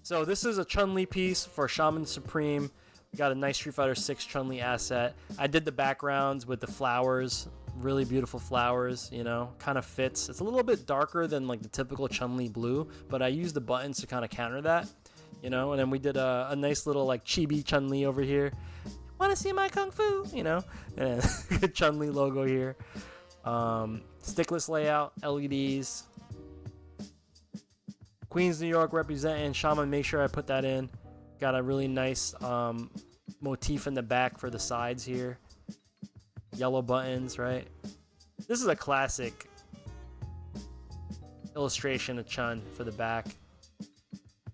So this is a Chun Li piece for Shaman Supreme. We got a nice Street Fighter 6 Chun Li asset. I did the backgrounds with the flowers, really beautiful flowers, you know, kind of fits. It's a little bit darker than like the typical Chun Li blue, but I used the buttons to kind of counter that. you know. And then we did a nice little like chibi Chun Li over here. Want to see my kung fu, you know? And Chun Li logo here. Stickless layout, LEDs. Queens, New York representing. Shaman, make sure I put that in. Got a really nice motif in the back for the sides here. Yellow buttons, right? This is a classic illustration of Chun for the back.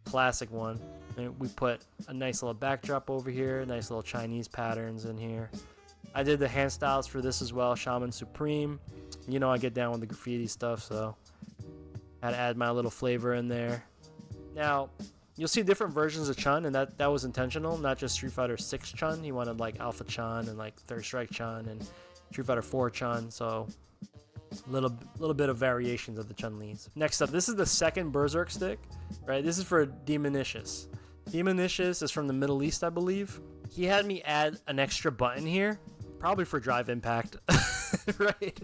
Classic one. And we put a nice little backdrop over here, nice little Chinese patterns in here. I did the hand styles for this as well, Shaman Supreme. You know I get down with the graffiti stuff, so I had to add my little flavor in there. Now, you'll see different versions of Chun, and that was intentional, not just Street Fighter 6 Chun. He wanted like Alpha Chun and like Third Strike Chun and Street Fighter 4 Chun, so a little bit of variations of the Chun-Lis. Next up, this is the second Berserk stick, right? This is for Demonish. Demonish is from the Middle East, I believe. He had me add an extra button here, probably for drive impact, right?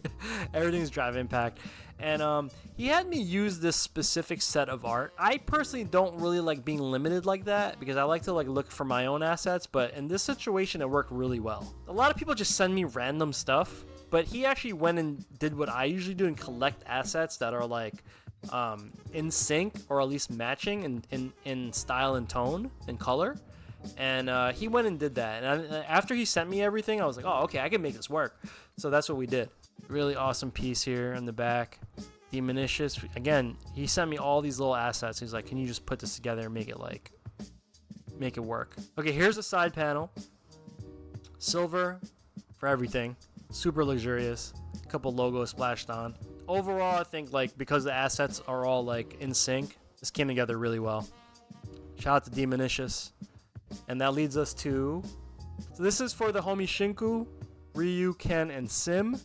Everything's drive impact. And he had me use this specific set of art. I personally don't really like being limited like that because I like to like look for my own assets, but in this situation, it worked really well. A lot of people just send me random stuff, but he actually went and did what I usually do and collect assets that are like in sync or at least matching in style and tone and color. And he went and did that. And after he sent me everything, I was like, oh, okay, I can make this work. So that's what we did. Really awesome piece here in the back. Demonish. Again, he sent me all these little assets. He's like, can you just put this together and make it work? Okay, here's the side panel. Silver for everything. Super luxurious. A couple logos splashed on. Overall, I think like because the assets are all like in sync, this came together really well. Shout out to Demonish. And that leads us to, so this is for the homie Shinku, Ryu, Ken, and Sim.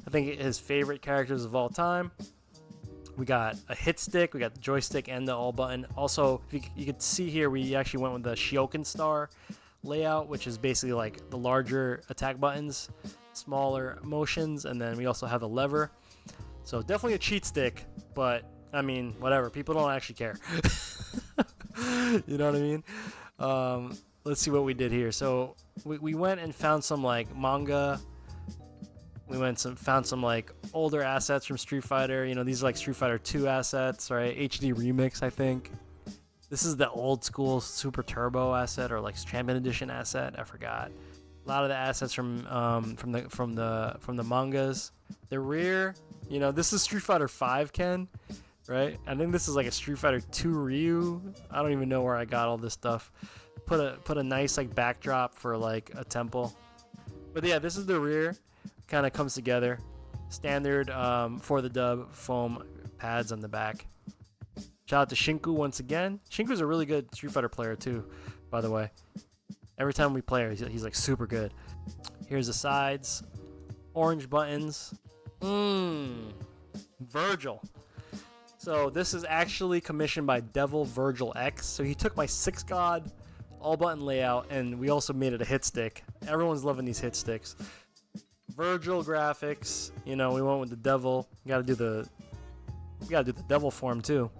I think his favorite characters of all time. We got a hit stick, we got the joystick and the all button. Also, you can see here, we actually went with the Shioken Star layout, which is basically like the larger attack buttons, smaller motions, and then we also have a lever. So definitely a cheat stick, but I mean, whatever. People don't actually care. You know what I mean? Let's see what we did here. So we went and found some like manga. We found some like older assets from Street Fighter. You know, these are like Street Fighter 2 assets, right? HD Remix, I think. This is the old school Super Turbo asset or like Champion Edition asset. I forgot. A lot of the assets from the mangas. The rear, you know, this is Street Fighter 5, Ken, right? I think this is like a Street Fighter 2 Ryu. I don't even know where I got all this stuff. Put a nice like backdrop for like a temple. But yeah, this is the rear. Kind of comes together. Standard for the dub foam pads on the back. Shout out to Shinku once again. Shinku's a really good Street Fighter player too, by the way. Every time we play her, he's like super good. Here's the sides. Orange buttons. Virgil. So this is actually commissioned by Devil Virgil X. So he took my 6 God all button layout and we also made it a hit stick. Everyone's loving these hit sticks. Virgil graphics. You know, we went with the devil. We gotta do the devil form too.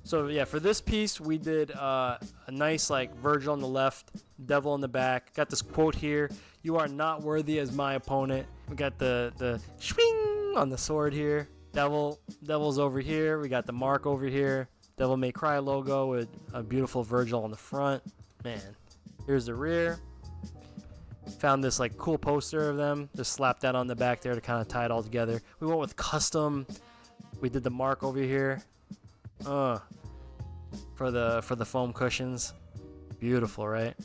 So yeah, for this piece we did a nice like Virgil on the left, devil on the back. Got this quote here: "You are not worthy as my opponent." We got the swing on the sword here. Devil's over here. We got the mark over here. Devil May Cry logo with a beautiful Virgil on the front. Man, here's the rear. Found this like cool poster of them. Just slapped that on the back there to kind of tie it all together. We went with custom. We did the mark over here. For the foam cushions. Beautiful, right?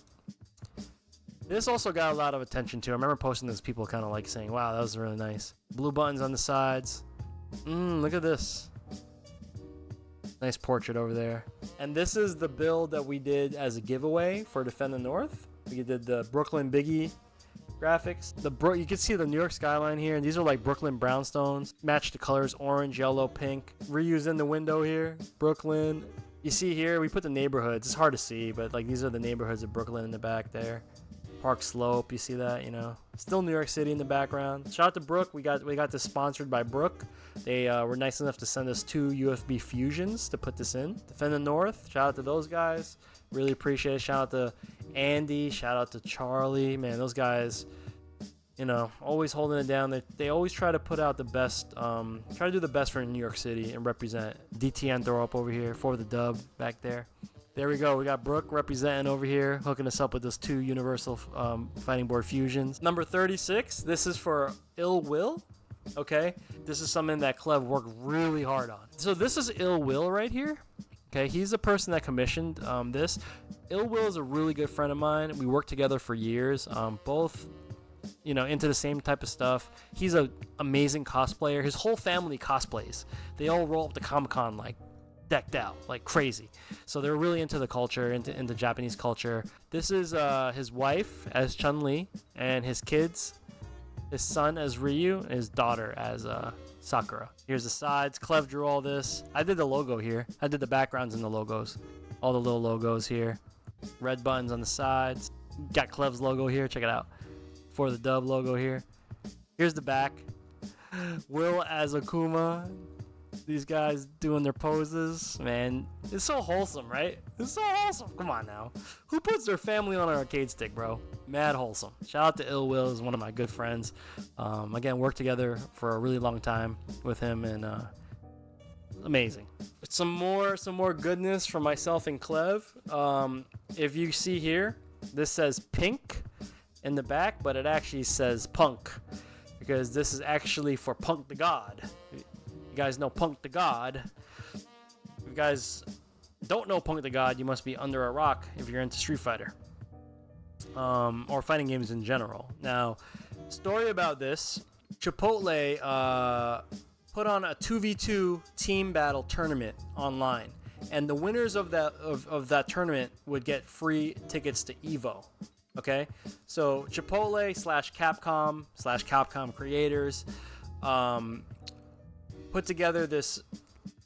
This also got a lot of attention too. I remember posting this, people kind of like saying, wow, that was really nice. Blue buttons on the sides. Look at this. Nice portrait over there. And this is the build that we did as a giveaway for Defend the North. We did the Brooklyn Biggie graphics. You can see the New York skyline here, and these are like Brooklyn brownstones. Match the colors: orange, yellow, pink. Ryu's in the window here. Brooklyn. You see here, we put the neighborhoods. It's hard to see, but like these are the neighborhoods of Brooklyn in the back there. Park Slope, you see that, you know. Still New York City in the background. Shout out to Brook. We got this sponsored by Brook. They were nice enough to send us 2 UFB fusions to put this in. Defend the North. Shout out to those guys. Really appreciate it. Shout out to Andy. Shout out to Charlie. Man, those guys, you know, always holding it down. They always try to put out the best, try to do the best for New York City and represent. DTN throw up over here for the dub back there. There we go. We got Brooke representing over here, hooking us up with those 2 Universal Fighting Board fusions. Number 36, this is for Ill Will. Okay, this is something that Clev worked really hard on. So this is Ill Will right here. Okay, he's the person that commissioned this. Ill Will is a really good friend of mine. We worked together for years. Both, you know, into the same type of stuff. He's an amazing cosplayer. His whole family cosplays. They all roll up to Comic-Con like decked out like crazy. So they're really into the culture, into Japanese culture. This is his wife as Chun Li, and his kids, his son as Ryu, and his daughter as Sakura. Here's the sides. Clev drew all this. I did the logo here. I did the backgrounds and the logos. All the little logos here. Red buttons on the sides. Got Clev's logo here. Check it out. For the dub logo here. Here's the back. Will as Akuma. These guys doing their poses. Man, it's so wholesome, right? It's so wholesome. Come on now. Who puts their family on an arcade stick, bro? Mad wholesome. Shout out to Ill Will. Is one of my good friends. Again, worked together for a really long time with him, and amazing. Some more goodness from myself and Clev. If you see here, this says pink in the back, but it actually says punk, because this is actually for Punk the God. You guys know Punk the God. If you guys don't know Punk the God, you must be under a rock if you're into Street Fighter, or fighting games in general. Now, story about this: Chipotle put on a 2v2 team battle tournament online, and the winners of that tournament would get free tickets to Evo. Okay, so Chipotle /Capcom creators put together this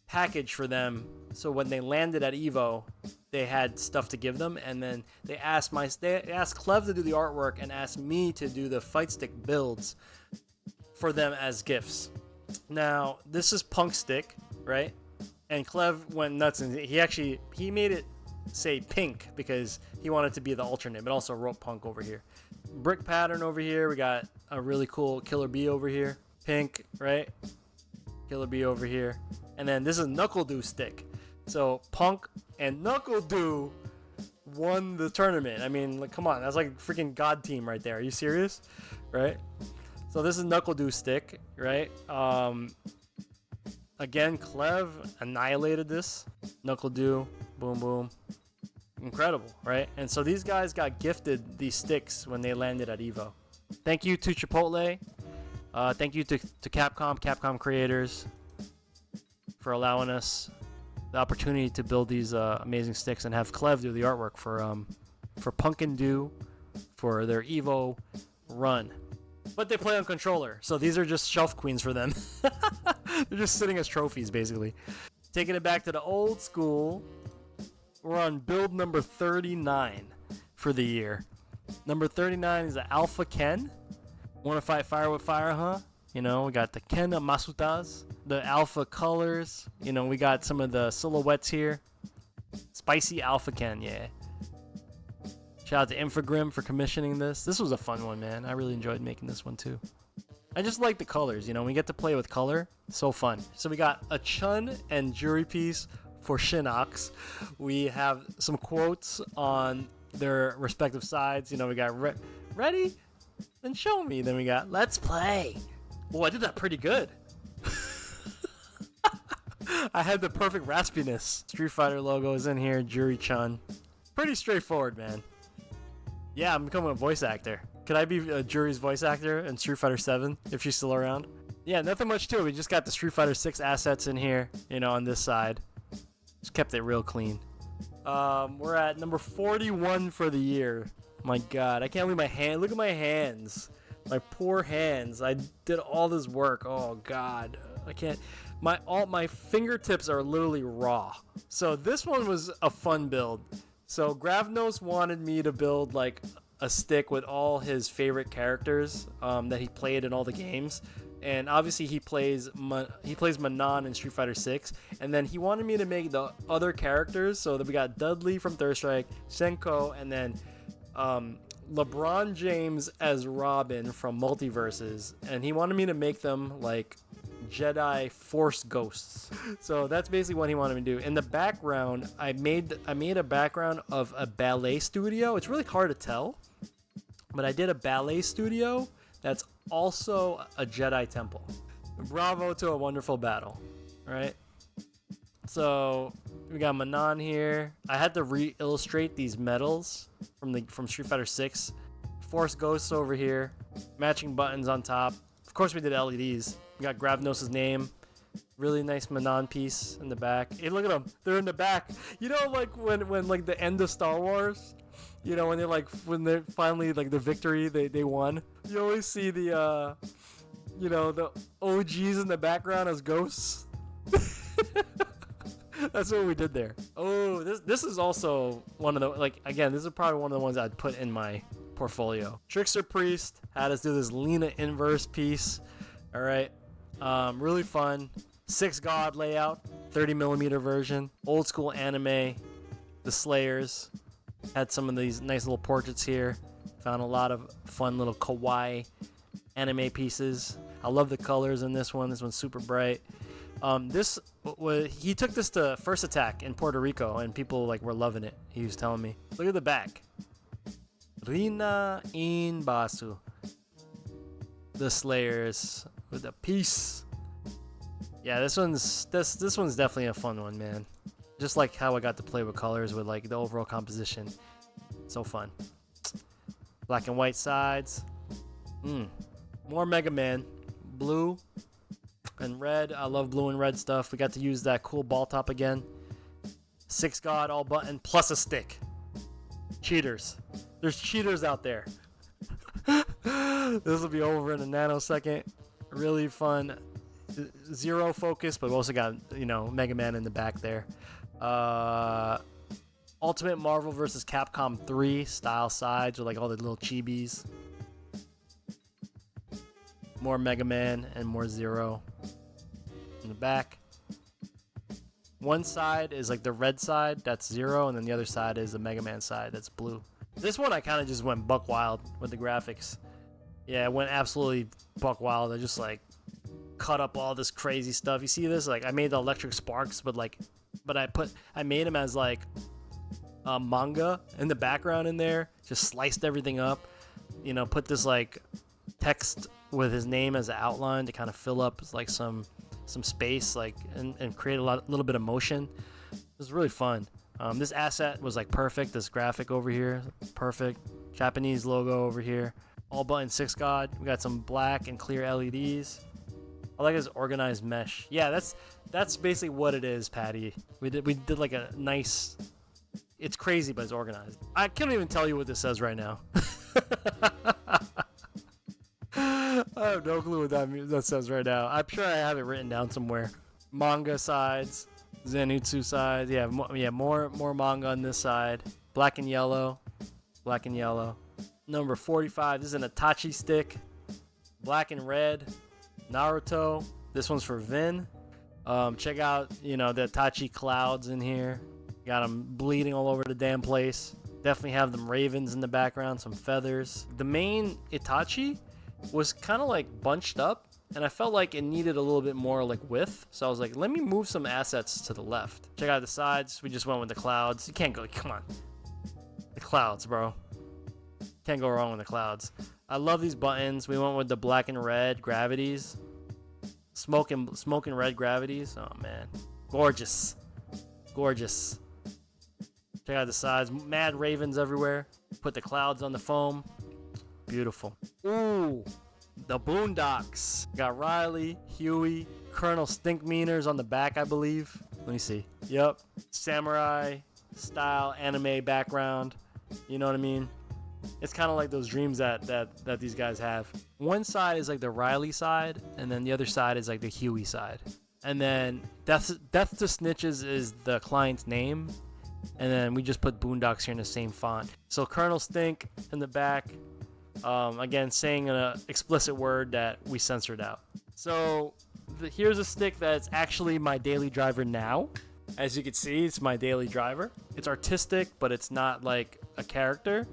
package for them, so when they landed at Evo, they had stuff to give them, and then they asked Clev to do the artwork and asked me to do the Fightstick builds for them as gifts. Now, this is Punk Stick, right? And Clev went nuts, and he made it say pink because he wanted to be the alternate, but also wrote punk over here. Brick pattern over here. We got a really cool Killer Bee over here. Pink, right? Killer Bee over here. And then this is Knuckle Do stick. So Punk and Knuckle Do won the tournament. I mean, like, come on, that's like freaking God team right there. Are you serious? Right? So this is Knuckle Do stick, right? Again, Clev annihilated this. Knuckle Do, boom, boom. Incredible, right? And so these guys got gifted these sticks when they landed at Evo. Thank you to Chipotle. Thank you to Capcom creators, for allowing us the opportunity to build these amazing sticks and have Clev do the artwork for Punk and Do for their Evo run. But they play on controller, so these are just shelf queens for them. They're just sitting as trophies, basically. Taking it back to the old school, we're on build number 39 for the year. Number 39 is the Alpha Ken. Want to fight fire with fire, huh? You know, we got the Ken Masutas, the Alpha colors. You know, we got some of the silhouettes here. Spicy Alpha Ken, yeah. Shout out to Infogrim for commissioning this. This was a fun one, man. I really enjoyed making this one too. I just like the colors, you know, we get to play with color. So fun. So we got a Chun and Jury piece for Shinox. We have some quotes on their respective sides. You know, we got ready? Then show me. Then we got let's play. Oh, I did that pretty good. I had the perfect raspiness. Street Fighter logo is in here. Jury Chun. Pretty straightforward, man. Yeah, I'm becoming a voice actor. Could I be Jury's voice actor in Street Fighter 7 if she's still around? Yeah, nothing much to it. We just got the Street Fighter 6 assets in here, you know, on this side. Just kept it real clean. We're at number 41 for the year. My God, I can't believe my hand. Look at my hands. My poor hands. I did all this work. Oh God, I can't. My fingertips are literally raw. So this one was a fun build. So Gravnos wanted me to build like a stick with all his favorite characters that he played in all the games. And obviously he plays Manan in Street Fighter 6, and then he wanted me to make the other characters, so that we got Dudley from Third Strike, Shinku, and then LeBron James as Robin from Multiverses, and he wanted me to make them like Jedi Force ghosts. So that's basically what he wanted me to do. In the background, I made a background of a ballet studio. It's really hard to tell, but I did a ballet studio that's also a Jedi temple. Bravo to a wonderful battle. All right. So we got Manan here. I had to re-illustrate these medals from Street Fighter 6. Force Ghosts over here. Matching buttons on top. Of course we did LEDs. We got Gravnos' name. Really nice Manan piece in the back. Hey, look at them. They're in the back. You know, like when like the end of Star Wars, you know, when they're finally like the victory, they won. You always see the the OGs in the background as ghosts. That's what we did there. Oh, this is also one of the, like, again, this is probably one of the ones I'd put in my portfolio. Trickster Priest had us do this Lena inverse piece. All right. Really fun. 6 God layout, 30mm version. Old school anime. The Slayers. Had some of these nice little portraits here. Found a lot of fun little kawaii anime pieces. I love the colors in this one. This one's super bright. He took this to First Attack in Puerto Rico, and people like were loving it. He was telling me. Look at the back. Rina in Basu. The Slayers with a piece. Yeah, this one's definitely a fun one, man. Just like how I got to play with colors with like the overall composition. So fun. Black and white sides. More Mega Man. Blue and red. I love blue and red stuff. We got to use that cool ball top again. 6 God all button plus a stick. Cheaters. There's cheaters out there. This will be over in a nanosecond. Really fun. Zero focus, but we also got, Mega Man in the back there. Ultimate Marvel vs. Capcom 3 style sides with like all the little chibis. More Mega Man and more Zero in the back. One side is like the red side, that's Zero, and then the other side is the Mega Man side, that's blue. This one I kind of just went buck wild with the graphics. Yeah, I went absolutely buck wild. I just like cut up all this crazy stuff. You see this? Like I made the electric sparks, but I made them as like manga in the background in there. Just sliced everything up. Put this like text with his name as an outline to kind of fill up like some space, like and create a little bit of motion. It was really fun. This asset was like perfect. This graphic over here, perfect. Japanese logo over here. All button 6 God. We got some black and clear LEDs. I like his organized mesh. Yeah, that's basically what it is, Patty. We did like a nice. It's crazy, but it's organized. I can't even tell you what this says right now. I have no clue what that says right now. I'm sure I have it written down somewhere. Manga sides, Zenitsu sides. Yeah, more manga on this side. Black and yellow. Number 45. This is an Itachi stick. Black and red. Naruto. This one's for Vin. Check out, the Itachi clouds in here. Got them bleeding all over the damn place. Definitely have them ravens in the background, some feathers. The main Itachi was kind of like bunched up, and I felt like it needed a little bit more like width. So I was like, let me move some assets to the left. Check out the sides. We just went with the clouds. You can't go, come on. The clouds, bro. Can't go wrong with the clouds. I love these buttons. We went with the black and red gravities. Smoke and red gravities. Oh man. Gorgeous. Check out the sides. Mad ravens everywhere. Put the clouds on the foam. Beautiful. Ooh. The Boondocks. Got Riley, Huey, Colonel Stinkmeaners on the back, I believe. Let me see. Yep. Samurai style anime background. You know what I mean? It's kind of like those dreams that these guys have. One side is like the Riley side, and then the other side is like the Huey side. And then Death to Snitches is the client's name, And then we just put Boondocks here in the same font. So Colonel Stink in the back. Again, saying an explicit word that we censored out. So here's a stick that's actually my daily driver now. As you can see, it's my daily driver. It's artistic, but it's not like a character.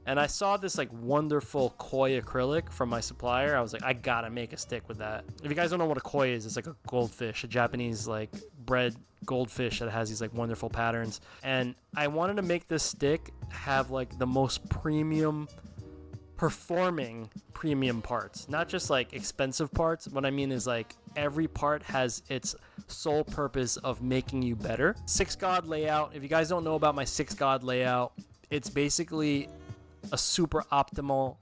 And I saw this like wonderful koi acrylic from my supplier. I was like, I gotta make a stick with that. If you guys don't know what a koi is, it's like a goldfish, a Japanese like bred goldfish that has these like wonderful patterns. And I wanted to make this stick have like the most performing premium parts, not just like expensive parts. What I mean is like every part has its sole purpose of making you better. 6God layout. If you guys don't know about my 6God layout, it's basically a super optimal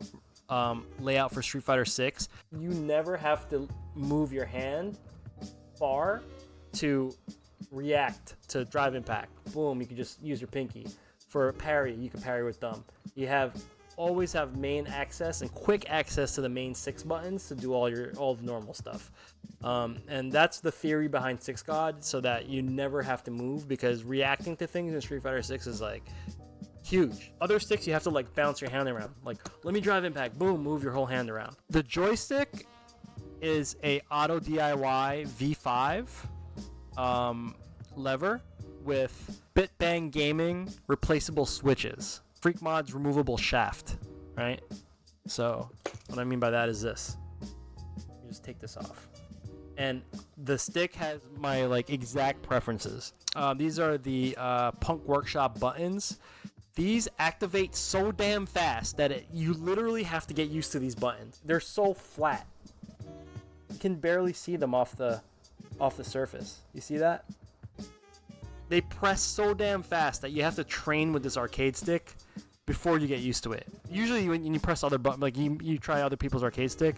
layout for Street Fighter 6. You never have to move your hand far to react to drive impact. Boom, you can just use your pinky. For parry, you can parry with thumb. You always have main access and quick access to the main 6 buttons to do all the normal stuff. And that's the theory behind 6God, so that you never have to move, because reacting to things in Street Fighter 6 is like huge. Other sticks you have to like bounce your hand around, like let me drive impact, boom, move your whole hand around. The joystick is a auto DIY V5 lever with BitBang Gaming replaceable switches. Freak Mod's removable shaft, right? So what I mean by that is this. You just take this off. And the stick has my like exact preferences. These are the Punk Workshop buttons. These activate so damn fast that you literally have to get used to these buttons. They're so flat. You can barely see them off the surface. You see that? They press so damn fast that you have to train with this arcade stick before you get used to it. Usually when you press other buttons, like you try other people's arcade stick,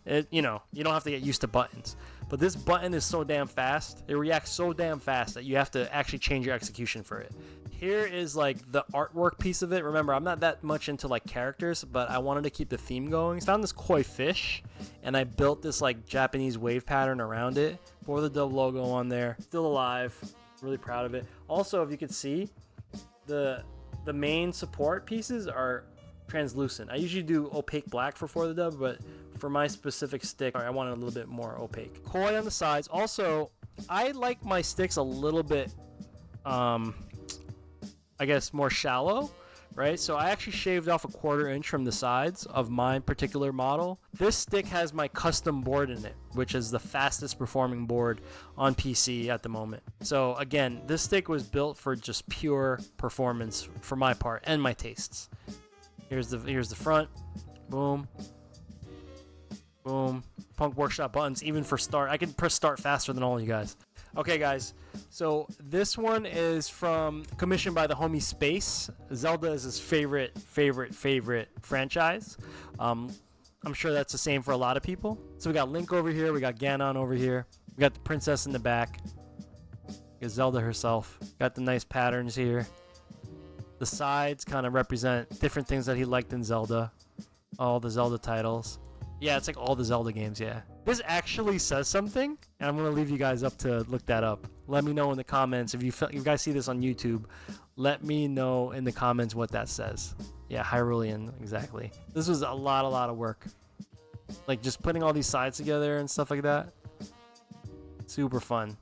you don't have to get used to buttons. But this button is so damn fast, it reacts so damn fast that you have to actually change your execution for it. Here is like the artwork piece of it. Remember, I'm not that much into like characters, but I wanted to keep the theme going. I found this koi fish, and I built this like Japanese wave pattern around it. For the Dove logo on there. Still alive. Really proud of it. Also, if you could see, the main support pieces are translucent. I usually do opaque black for the Dove, but for my specific stick, I wanted a little bit more opaque. Koi on the sides. Also, I like my sticks a little bit, I guess more shallow, right? So I actually shaved off a 1/4 inch from the sides of my particular model. This stick has my custom board in it, which is the fastest performing board on PC at the moment. So again, this stick was built for just pure performance for my part and my tastes. Here's the front. Boom. Boom. Punk Workshop buttons, even for start. I can press start faster than all you guys. Okay, guys. So this one is commissioned by the homie Space. Zelda is his favorite franchise. I'm sure that's the same for a lot of people. So we got Link over here. We got Ganon over here. We got the princess in the back. We got Zelda herself. Got the nice patterns here. The sides kind of represent different things that he liked in Zelda. All the Zelda titles. Yeah, it's like all the Zelda games, yeah. This actually says something, and I'm going to leave you guys up to look that up. Let me know in the comments. If you guys see this on YouTube, let me know in the comments what that says. Yeah, Hyrulean, exactly. This was a lot of work. Like, just putting all these sides together and stuff like that. Super fun.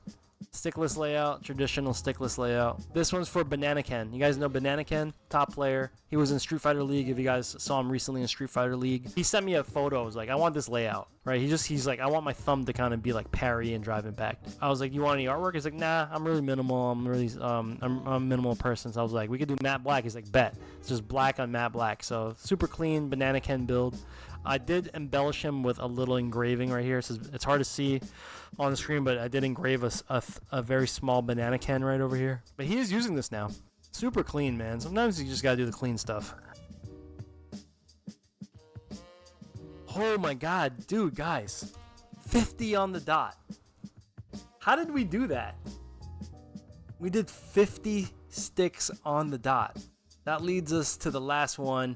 Stickless layout, traditional stickless layout. This one's for Banana Ken. You guys know Banana Ken, top player. He was in Street Fighter League. If you guys saw him recently in Street Fighter League, he sent me a photo. I was like, I want this layout, right? He's like, I want my thumb to kind of be like parry and drive impact. I was like, you want any artwork? He's like, nah, I'm really minimal. I'm a minimal person. So I was like, we could do matte black. He's like, bet. It's just black on matte black. So super clean Banana Ken build. I did embellish him with a little engraving right here. It's hard to see on the screen, but I did engrave a very small Banana Ken right over here. But he is using this now. Super clean, man. Sometimes you just gotta do the clean stuff. Oh my god, dude, guys. 50 on the dot. How did we do that? We did 50 sticks on the dot. That leads us to the last one.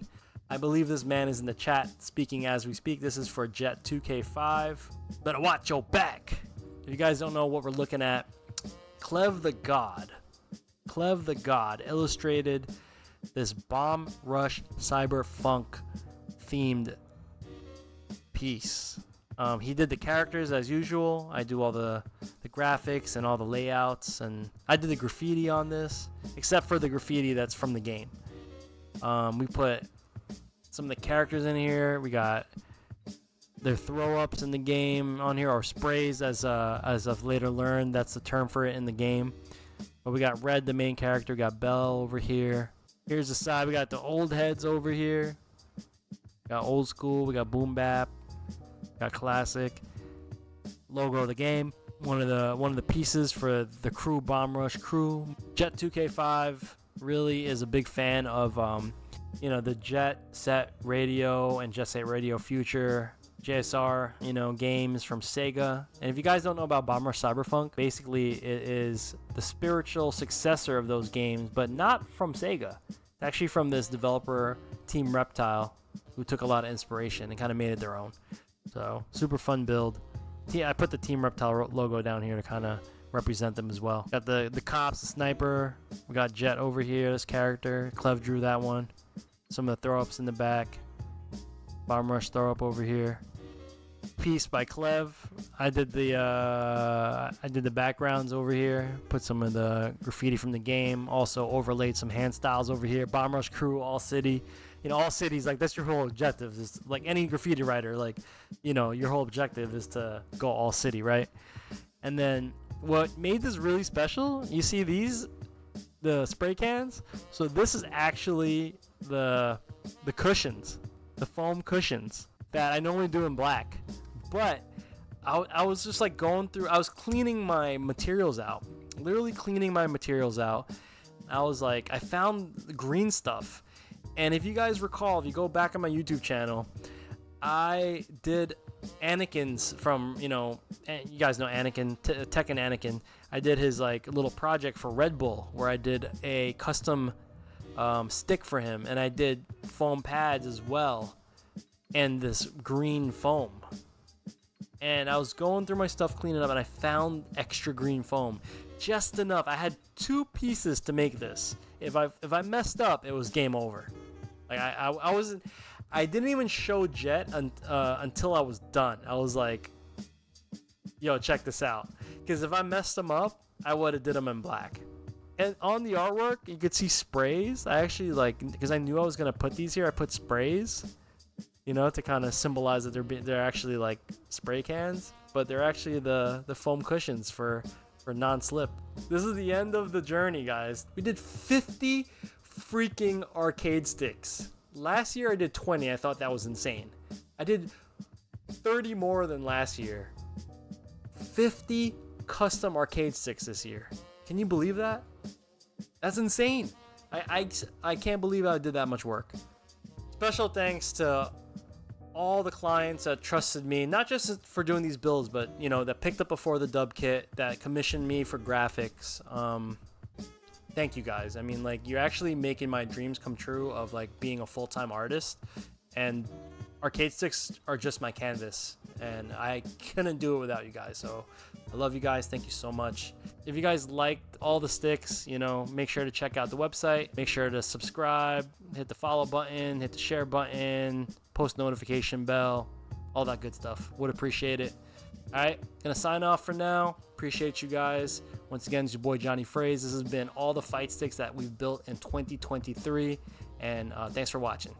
I believe this man is in the chat speaking as we speak. This is for Jet 2K5. Better watch your back. If you guys don't know what we're looking at, Clev the God Clev the God illustrated this Bomb Rush Cyberpunk themed piece. He did the characters as usual. I do all the graphics and all the layouts, and I did the graffiti on this, except for the graffiti that's from the game. We put some of the characters in here. We got their throw-ups in the game on here, or sprays, as I've later learned that's the term for it in the game. But we got Red, the main character. We got Bell over here. Here's the side. We got the old heads over here. We got old school. We got Boom Bap. Got classic. Logo of the game. One of the pieces for the crew, Bomb Rush crew. Jet 2K5 really is a big fan of the Jet Set Radio and Jet Set Radio Future JSR, games from Sega. And if you guys don't know about Bomb Rush Cyberpunk, basically it is the spiritual successor of those games, but not from Sega. It's actually from this developer, Team Reptile, who took a lot of inspiration and kind of made it their own. So, super fun build. I put the Team Reptile logo down here to kind of represent them as well. Got the cops, the sniper. We got Jet over here, this character. Clev drew that one. Some of the throw-ups in the back. Bomb Rush throw-up over here. Piece by Clev. I did the backgrounds over here. Put some of the graffiti from the game. Also overlaid some hand styles over here. Bomb Rush crew, all city. All cities, like, that's your whole objective. Is like any graffiti writer, like, your whole objective is to go all city, right? And then what made this really special, you see the spray cans? So this is actually the cushions, the foam cushions that I normally do in black. But I was just like going through, I was cleaning my materials out, literally cleaning my materials out. I was like, I found the green stuff. And if you guys recall, if you go back on my YouTube channel, I did Anakin's from, you guys know Anakin, Tekken Anakin. I did his like little project for Red Bull where I did a custom stick for him, and I did foam pads as well, and this green foam. And I was going through my stuff, cleaning up, and I found extra green foam, just enough. I had 2 pieces to make this. If I messed up, it was game over. Like I didn't even show Jet until I was done. I was like, yo, check this out. Because if I messed them up, I would have did them in black. And on the artwork, you could see sprays. I actually because I knew I was gonna put these here. I put sprays, to kind of symbolize that they're actually like spray cans, but they're actually the foam cushions for non-slip. This is the end of the journey, guys. We did 50 freaking arcade sticks. Last year I did 20. I thought that was insane. I did 30 more than last year. 50 custom arcade sticks this year. Can you believe that? That's insane. I can't believe I did that much work. Special thanks to all the clients that trusted me, not just for doing these builds, but that picked up before the dub kit, that commissioned me for graphics. Thank you guys. I mean, like, you're actually making my dreams come true of like being a full-time artist, and arcade sticks are just my canvas, and I couldn't do it without you guys. So I love you guys. Thank you so much. If you guys liked all the sticks, make sure to check out the website. Make sure to subscribe, hit the follow button, hit the share button, post notification bell, all that good stuff. Would appreciate it. All right, gonna sign off for now. Appreciate you guys. Once again, it's your boy jonyfraze. This has been all the fight sticks that we've built in 2023, and thanks for watching.